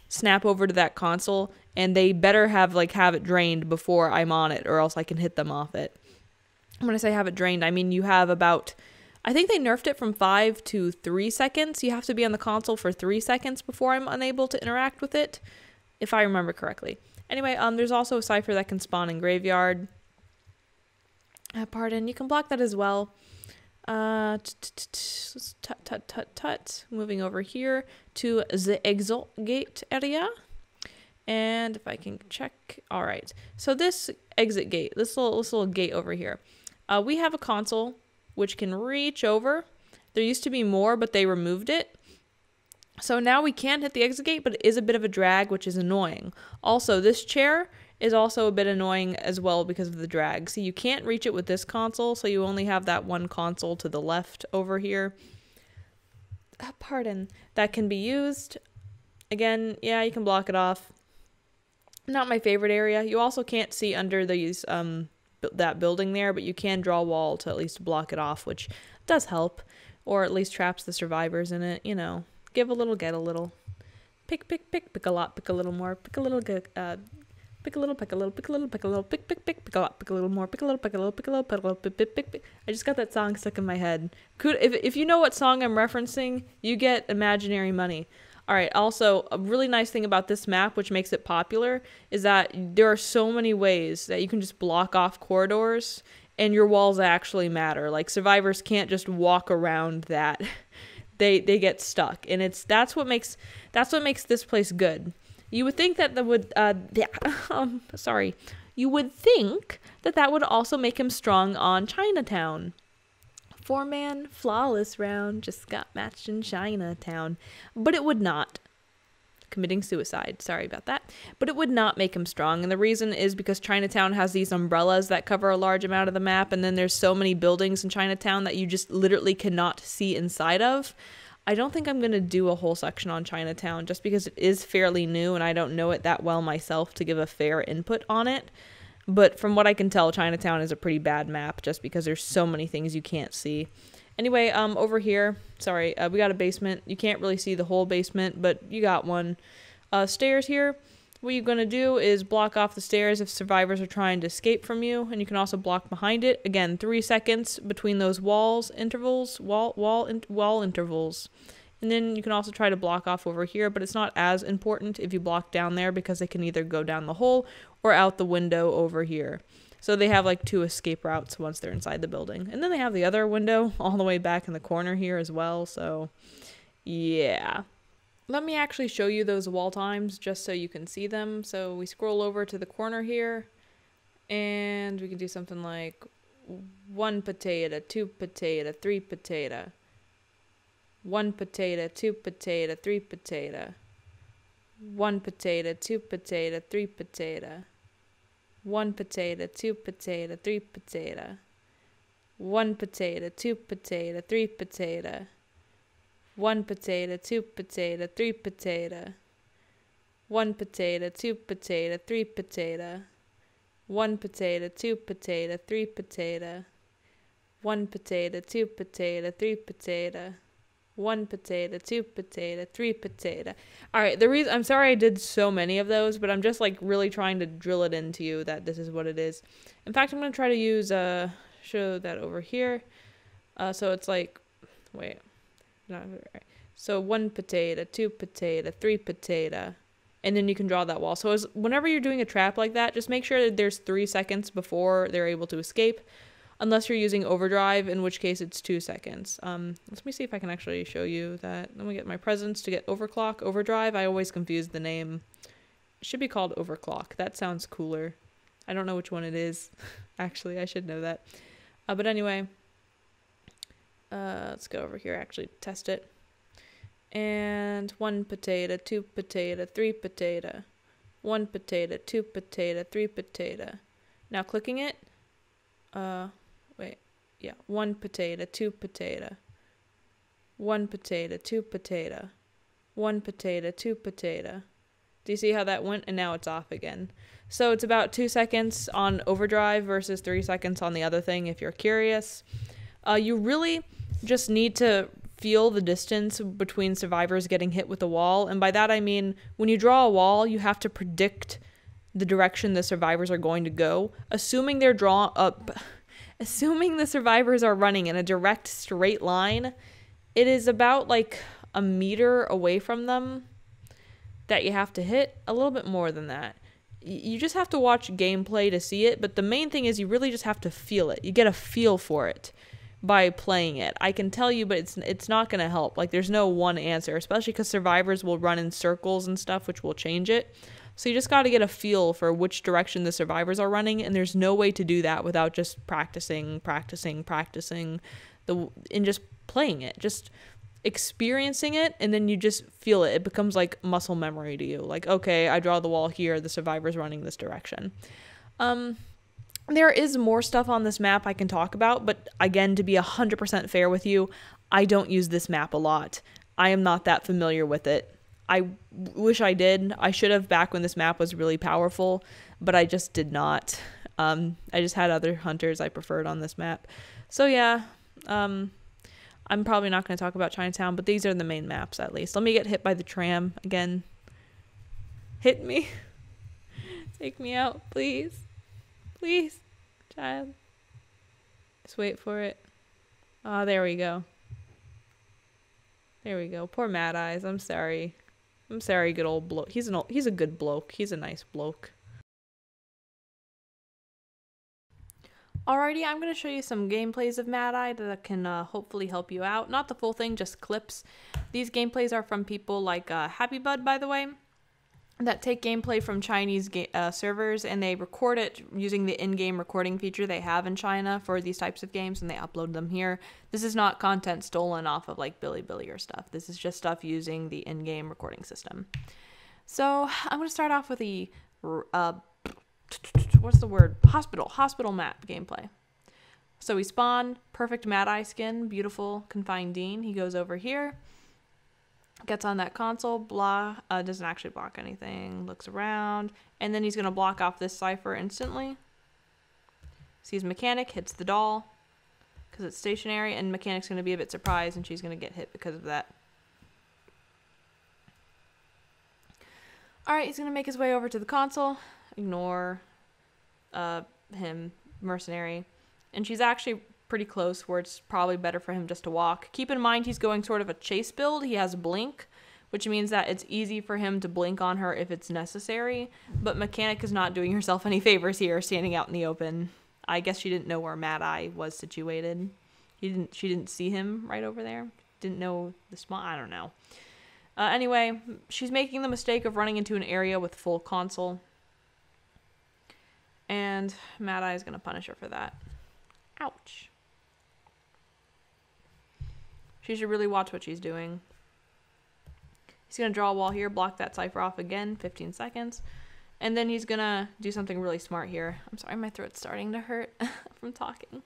snap over to that console and they better have it drained before I'm on it or else I can hit them off it. When I say have it drained, I mean you have about, I think they nerfed it from 5 to 3 seconds. You have to be on the console for 3 seconds before I'm unable to interact with it, if I remember correctly. Anyway, there's also a cipher that can spawn in graveyard. Pardon, you can block that as well. Tut. Moving over here to the exit gate area. And if I can check, all right. So this exit gate, this little gate over here, we have a console which can reach over. There used to be more, but they removed it. So now we can hit the exit gate, but it is a bit of a drag, which is annoying. Also, this chair is also a bit annoying as well because of the drag. So you can't reach it with this console, so you only have that one console to the left over here. Pardon. That can be used. Again, yeah, you can block it off. Not my favorite area. You also can't see under these that building there, but you can draw a wall to at least block it off, which does help, or at least traps the survivors in it. You know, give a little, get a little. Pick a lot, pick a little more, pick a little, pick a little, pick a little, pick a little, pick a little, pick a lot, pick a little more, pick a little, pick a little, pick a little, pick a little, pick. I just got that song stuck in my head. If you know what song I'm referencing, you get imaginary money. All right, also, a really nice thing about this map, which makes it popular, is that there are so many ways that you can just block off corridors, and your walls actually matter. Like, survivors can't just walk around that. They get stuck, and that's what makes this place good. You would think that You would think that would also make him strong on Chinatown. 4-man flawless round just got matched in Chinatown. But it would not. Committing suicide. Sorry about that. But it would not make him strong. And the reason is because Chinatown has these umbrellas that cover a large amount of the map. And then there's so many buildings in Chinatown that you just literally cannot see inside of. I don't think I'm going to do a whole section on Chinatown just because it is fairly new and I don't know it that well myself to give a fair input on it. But from what I can tell, Chinatown is a pretty bad map just because there's so many things you can't see. Anyway, over here, sorry, we got a basement. You can't really see the whole basement, but you got one. Stairs here. What you're going to do is block off the stairs if survivors are trying to escape from you, and you can also block behind it. Again, 3 seconds between those wall intervals. And then you can also try to block off over here, but it's not as important if you block down there because they can either go down the hole or out the window over here. So they have like 2 escape routes once they're inside the building. And then they have the other window all the way back in the corner here as well. So yeah. Let me actually show you those wall times just so you can see them. So we scroll over to the corner here and we can do something like 1 potato, 2 potato, 3 potato. 1 potato, 2 potato, 3 potato. 1 potato, 2 potato, 3 potato. 1 potato, 2 potato, 3 potato. 1 potato, 2 potato, 3 potato. 1 potato, 2 potato, 3 potato. 1 potato, 2 potato, 3 potato. 1 potato, 2 potato, 3 potato. 1 potato, 2 potato, 3 potato. 1 potato, 2 potato, 3 potato. All right, I'm sorry I did so many of those, but I'm just like really trying to drill it into you that this is what it is. In fact, I'm going to try to use, show that over here. So it's like, wait, not right. So 1 potato, 2 potato, 3 potato, and then you can draw that wall. So whenever you're doing a trap like that, just make sure that there's 3 seconds before they're able to escape. Unless you're using overdrive, in which case it's 2 seconds. Let me see if I can actually show you that. Let me get my presents to get overdrive. I always confuse the name. It should be called overclock. That sounds cooler. I don't know which one it is. Actually, I should know that. But anyway, let's go over here, actually test it. And 1 potato, 2 potato, 3 potato. 1 potato, 2 potato, 3 potato. Now clicking it, wait, yeah, 1 potato, 2 potato. 1 potato, 2 potato. 1 potato, 2 potato. Do you see how that went? And now it's off again. So it's about 2 seconds on overdrive versus 3 seconds on the other thing if you're curious. You really just need to feel the distance between survivors getting hit with a wall. And by that I mean, when you draw a wall, you have to predict the direction the survivors are going to go. Assuming the survivors are running in a direct straight line, it is about like a meter away from them that you have to hit. A little bit more than that. you just have to watch gameplay to see it, but the main thing is you really just have to feel it. You get a feel for it by playing it. I can tell you, but it's not going to help. Like, there's no one answer, especially because survivors will run in circles and stuff, which will change it. So you just got to get a feel for which direction the survivors are running, and there's no way to do that without just practicing, and just playing it, just experiencing it, and then you just feel it. It becomes like muscle memory to you. Like, okay, I draw the wall here, the survivor's running this direction. There is more stuff on this map I can talk about, but again, to be 100% fair with you, I don't use this map a lot. I am not that familiar with it. I wish I did. I should have back when this map was really powerful, but I just did not. I just had other hunters I preferred on this map. So yeah, I'm probably not going to talk about Chinatown, but these are the main maps at least. Let me get hit by the tram again. Hit me. Take me out, please. Please, child. Just wait for it. Oh, there we go. There we go. Poor Mad Eyes. I'm sorry. I'm sorry, good old bloke. He's a good bloke. He's a nice bloke. Alrighty, I'm going to show you some gameplays of Mad Eye that can hopefully help you out. Not the full thing, just clips. These gameplays are from people like Happy Bud, by the way, that take gameplay from Chinese servers, and they record it using the in-game recording feature they have in China for these types of games, and they upload them here. This is not content stolen off of like Bilibili or stuff. This is just stuff using the in-game recording system. So I'm going to start off with the what's the word? Hospital map gameplay. So we spawn, perfect Mad Eye skin, beautiful confined Dean. He goes over here, gets on that console, doesn't actually block anything, looks around, and then he's going to block off this cipher instantly. Sees Mechanic, hits the doll, because it's stationary, and Mechanic's going to be a bit surprised, and she's going to get hit because of that. Alright, he's going to make his way over to the console, ignore him, mercenary, and she's actually pretty close where it's probably better for him just to walk. Keep in mind he's going sort of a chase build. He has blink, which means that it's easy for him to blink on her if it's necessary, but Mechanic is not doing herself any favors here, standing out in the open. I guess she didn't know where Mad Eye was situated. She didn't see him right over there. Didn't know the spot. I don't know. Anyway, she's making the mistake of running into an area with full console, and Mad Eye is going to punish her for that. Ouch. She should really watch what she's doing. He's going to draw a wall here, block that cipher off again, 15 seconds. And then he's going to do something really smart here. I'm sorry, my throat's starting to hurt from talking.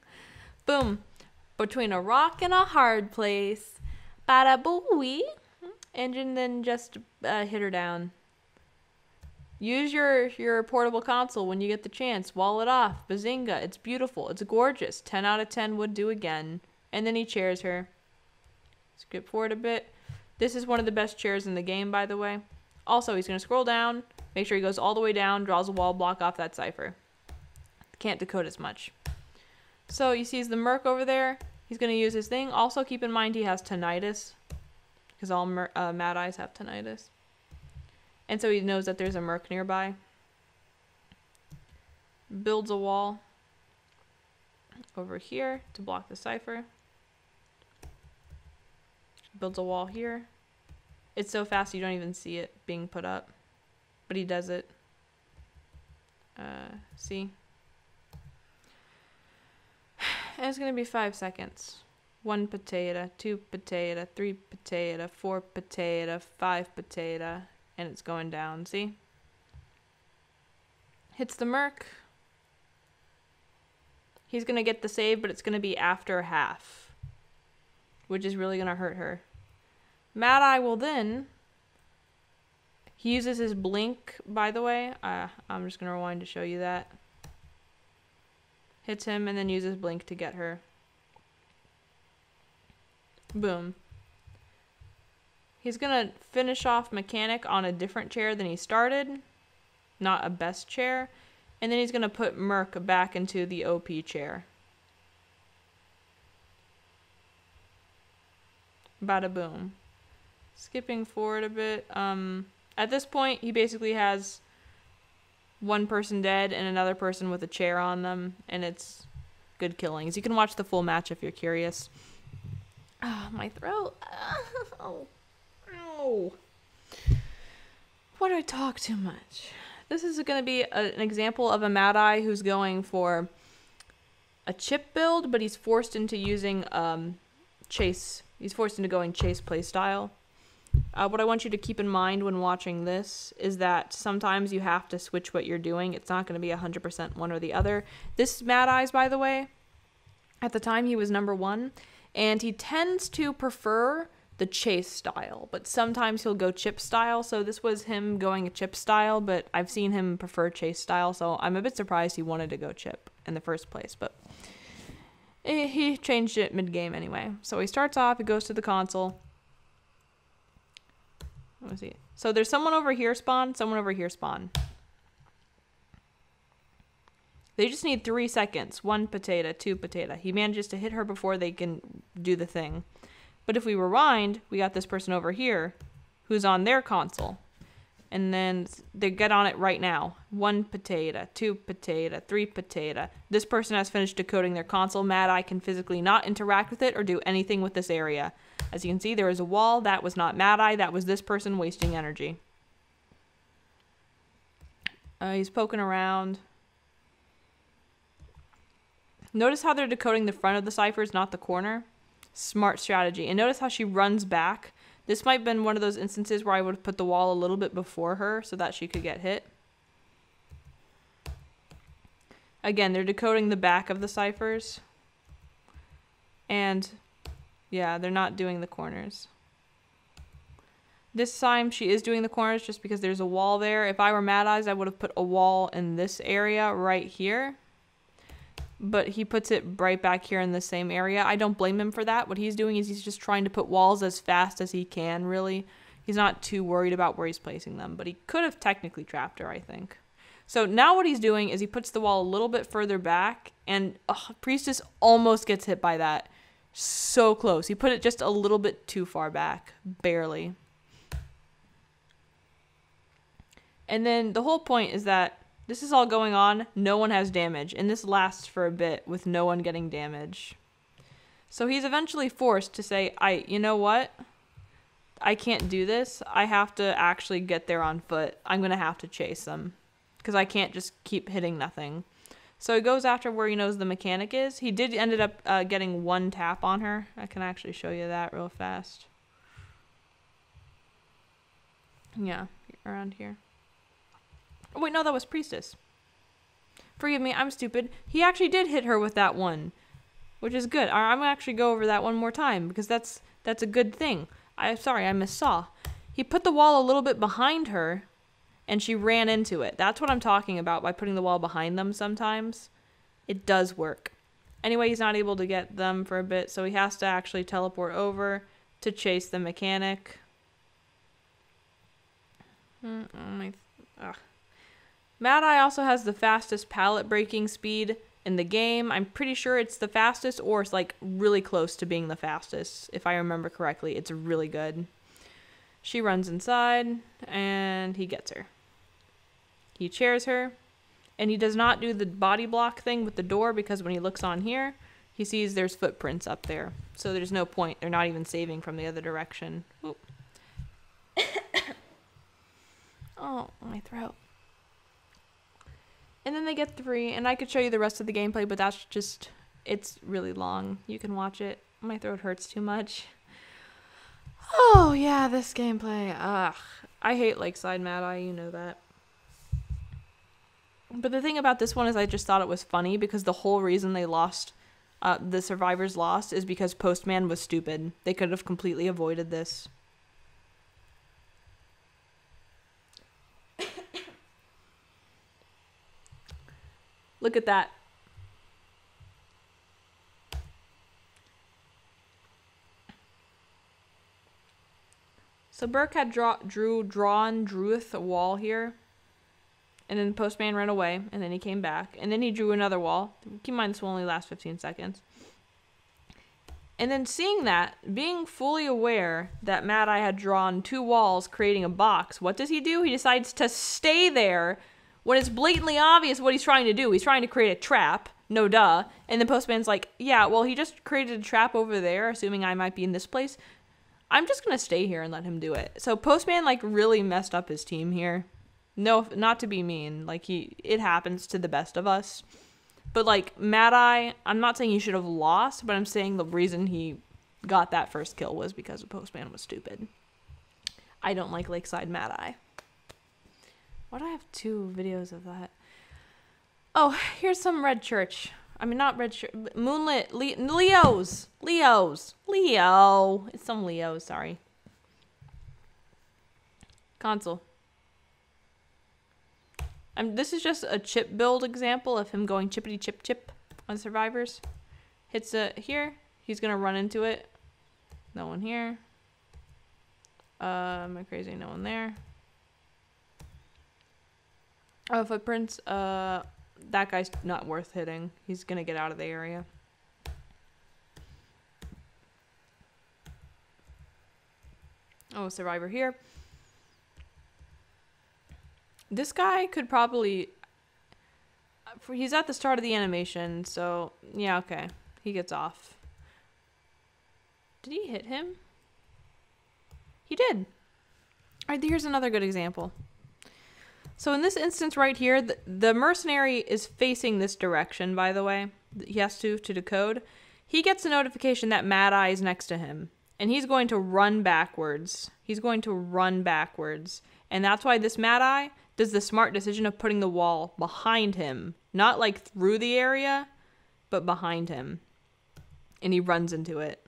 Boom. Between a rock and a hard place. Bada booey. And then just hit her down. Use your portable console when you get the chance. Wall it off. Bazinga. It's beautiful. It's gorgeous. 10 out of 10 would do again. And then he chairs her. Skip forward a bit. This is one of the best chairs in the game, by the way. Also, he's going to scroll down. Make sure he goes all the way down. Draws a wall. Block off that cipher. Can't decode as much. So you see the merc over there. He's going to use his thing. Also, keep in mind he has tinnitus. Because all Mad Eyes have tinnitus. And so he knows that there's a merc nearby. Builds a wall over here to block the cipher. Builds a wall here. It's so fast you don't even see it being put up. But he does it. See? And it's going to be 5 seconds. 1 potato, 2 potato, 3 potato, 4 potato, 5 potato. And it's going down, see? Hits the merc. He's going to get the save, but it's going to be after half. Which is really going to hurt her. Mad Eye will then... He uses his blink, by the way. I'm just going to rewind to show you that. Hits him and then uses blink to get her. Boom. He's going to finish off Mechanic on a different chair than he started. Not a best chair. And then he's going to put Merc back into the OP chair. Bada boom. Skipping forward a bit. At this point, he basically has one person dead and another person with a chair on them, and it's good killings. You can watch the full match if you're curious. Oh, my throat. Oh. Ow. Why do I talk too much? This is going to be an example of a Mad Eye who's going for a chip build, but he's forced into using chase. He's forced into going chase playstyle. What I want you to keep in mind when watching this is that sometimes you have to switch what you're doing. It's not going to be 100% one or the other. This Mad Eyes, by the way, at the time he was number 1, and he tends to prefer the chase style, but sometimes he'll go chip style. So this was him going a chip style, but I've seen him prefer chase style, so I'm a bit surprised he wanted to go chip in the first place, but he changed it mid-game anyway. So he starts off, he goes to the console. Let me see. So there's someone over here spawn, someone over here spawn. They just need 3 seconds. 1 potato, 2 potato. He manages to hit her before they can do the thing. But if we rewind, we got this person over here who's on their console. And then they get on it right now. 1 potato, 2 potato, 3 potato. This person has finished decoding their console. Mad Eye can physically not interact with it or do anything with this area. As you can see, there is a wall. That was not Mad Eye. That was this person wasting energy. He's poking around. Notice how they're decoding the front of the ciphers, not the corner. Smart strategy. And notice how she runs back. This might have been one of those instances where I would have put the wall a little bit before her so that she could get hit. Again, they're decoding the back of the ciphers. And yeah, they're not doing the corners. This time she is doing the corners just because there's a wall there. If I were Mad Eyes, I would have put a wall in this area right here. But he puts it right back here in the same area. I don't blame him for that. What he's doing is he's just trying to put walls as fast as he can, really. He's not too worried about where he's placing them, but he could have technically trapped her, I think. So now what he's doing is he puts the wall a little bit further back, and Priestess almost gets hit by that. So close. He put it just a little bit too far back. Barely. And then the whole point is that this is all going on, no one has damage, and this lasts for a bit with no one getting damage. So he's eventually forced to say, you know what? I can't do this. I have to actually get there on foot. I'm going to have to chase them because I can't just keep hitting nothing. So he goes after where he knows the mechanic is. He did ended up getting 1 tap on her. I can actually show you that real fast. Yeah, around here. Oh, wait, no, that was Priestess. Forgive me, I'm stupid. He actually did hit her with that one, which is good. I'm going to actually go over that one more time because that's a good thing. Sorry, I missaw. He put the wall a little bit behind her, and she ran into it. That's what I'm talking about by putting the wall behind them sometimes. It does work. Anyway, he's not able to get them for a bit, so he has to actually teleport over to chase the mechanic. Mad Eye also has the fastest pallet breaking speed in the game. I'm pretty sure it's the fastest, or it's like really close to being the fastest. If I remember correctly, it's really good. She runs inside and he gets her. He chairs her, and he does not do the body block thing with the door because when he looks on here, he sees there's footprints up there. So there's no point. They're not even saving from the other direction. Oop. Oh, my throat. And then they get 3, and I could show you the rest of the gameplay, but that's just, it's really long. You can watch it. My throat hurts too much. Oh, yeah, this gameplay. Ugh. I hate Lakeside Mad Eye, you know that. But the thing about this one is I just thought it was funny because the whole reason they lost, the survivors lost, is because Postman was stupid. They could have completely avoided this. Look at that. So Burke had drew a wall here. And then the Postman ran away, and then he came back. And then he drew another wall. Keep in mind this will only last 15 seconds. And then seeing that, being fully aware that Mad Eye had drawn 2 walls creating a box, what does he do? He decides to stay there when it's blatantly obvious what he's trying to do. He's trying to create a trap. No duh. And the postman's like, yeah, well, he just created a trap over there, assuming I might be in this place. I'm just gonna stay here and let him do it. So postman, like, really messed up his team here. No, not to be mean. Like, it happens to the best of us. But, like, Mad Eye, I'm not saying he should have lost, but I'm saying the reason he got that first kill was because the postman was stupid. I don't like Lakeside Mad Eye. Why do I have 2 videos of that? Oh, here's some Red Church. I mean, not Red Church. Moonlit. Leos. Leo. It's some Leos, sorry. Console. This is just a chip build example of him going chippity chip chip on survivors. Hits here. He's going to run into it. No one here. Am I crazy? No one there. Oh, footprints. That guy's not worth hitting. He's gonna get out of the area. Oh, survivor here. This guy could probably... He's at the start of the animation, so... Yeah, okay. He gets off. Did he hit him? He did. Alright, here's another good example. So in this instance right here, the mercenary is facing this direction, by the way. He has to decode. He gets a notification that Mad Eye is next to him. And he's going to run backwards. And that's why this Mad Eye does the smart decision of putting the wall behind him. Not like through the area, but behind him. And he runs into it.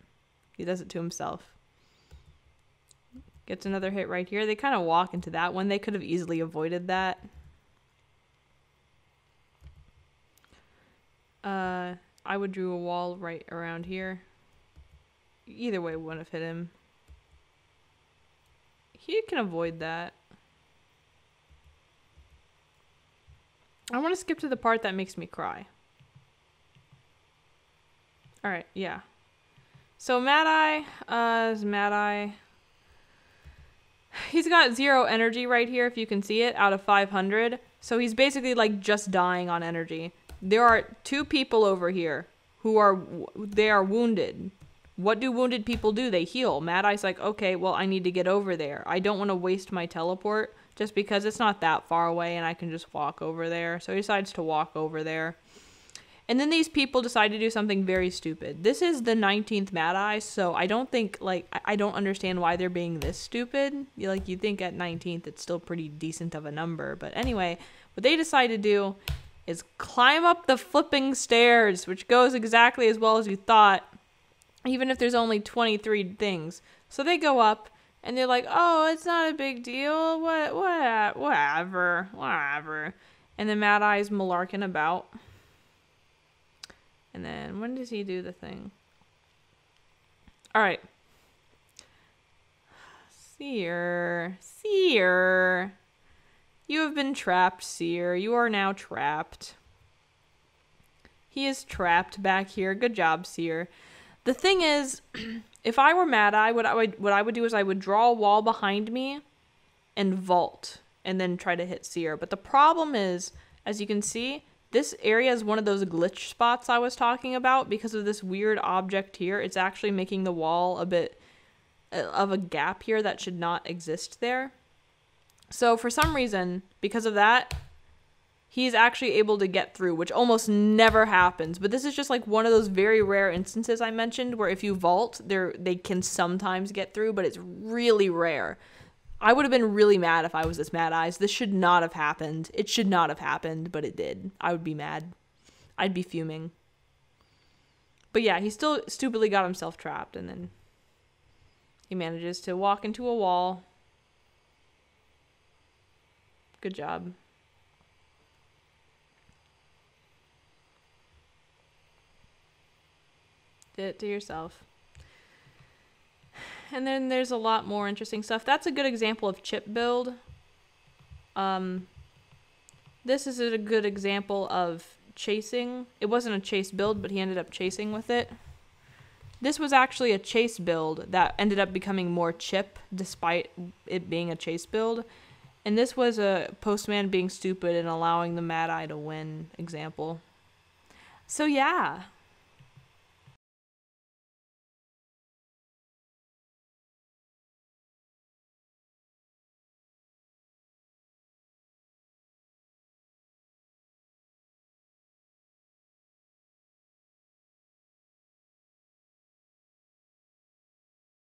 He does it to himself. Gets another hit right here. They kind of walk into that one. They could have easily avoided that. I would drew a wall right around here. Either way wouldn't have hit him. He can avoid that. I want to skip to the part that makes me cry. Alright, yeah. So Mad Eye is Mad Eye. He's got 0 energy right here, if you can see it, out of 500. So he's basically like just dying on energy. There are 2 people over here who are wounded. What do wounded people do? They heal. Mad Eye's like, okay, well, I need to get over there. I don't want to waste my teleport just because it's not that far away and I can just walk over there. So he decides to walk over there. And then these people decide to do something very stupid. This is the 19th Mad Eye, so I don't think, like, I don't understand why they're being this stupid. Like, you think at 19th it's still pretty decent of a number. But anyway, what they decide to do is climb up the flipping stairs, which goes exactly as well as you thought, even if there's only 23 things. So they go up, and they're like, oh, it's not a big deal, whatever. And then Mad Eye's malarking about. And then, when does he do the thing? Alright. Seer. You have been trapped, Seer. You are now trapped. He is trapped back here. Good job, Seer. The thing is, if I were Mad Eye, what I would do is I would draw a wall behind me and vault. And then try to hit Seer. But the problem is, as you can see, this area is one of those glitch spots I was talking about because of this weird object here. It's actually making the wall a bit of a gap here that should not exist there. So for some reason, because of that, he's actually able to get through, which almost never happens. But this is just like one of those very rare instances I mentioned where if you vault, they can sometimes get through, but it's really rare. I would have been really mad if I was this Mad Eyes. This should not have happened. It should not have happened, but it did. I would be mad. I'd be fuming. But yeah, he still stupidly got himself trapped, and then he manages to walk into a wall. Good job. Did it to yourself. And then there's a lot more interesting stuff. That's a good example of chip build. This is a good example of chasing. It wasn't a chase build, but he ended up chasing with it. This was actually a chase build that ended up becoming more chip despite it being a chase build. And this was a postman being stupid and allowing the Mad Eye to win example. So yeah,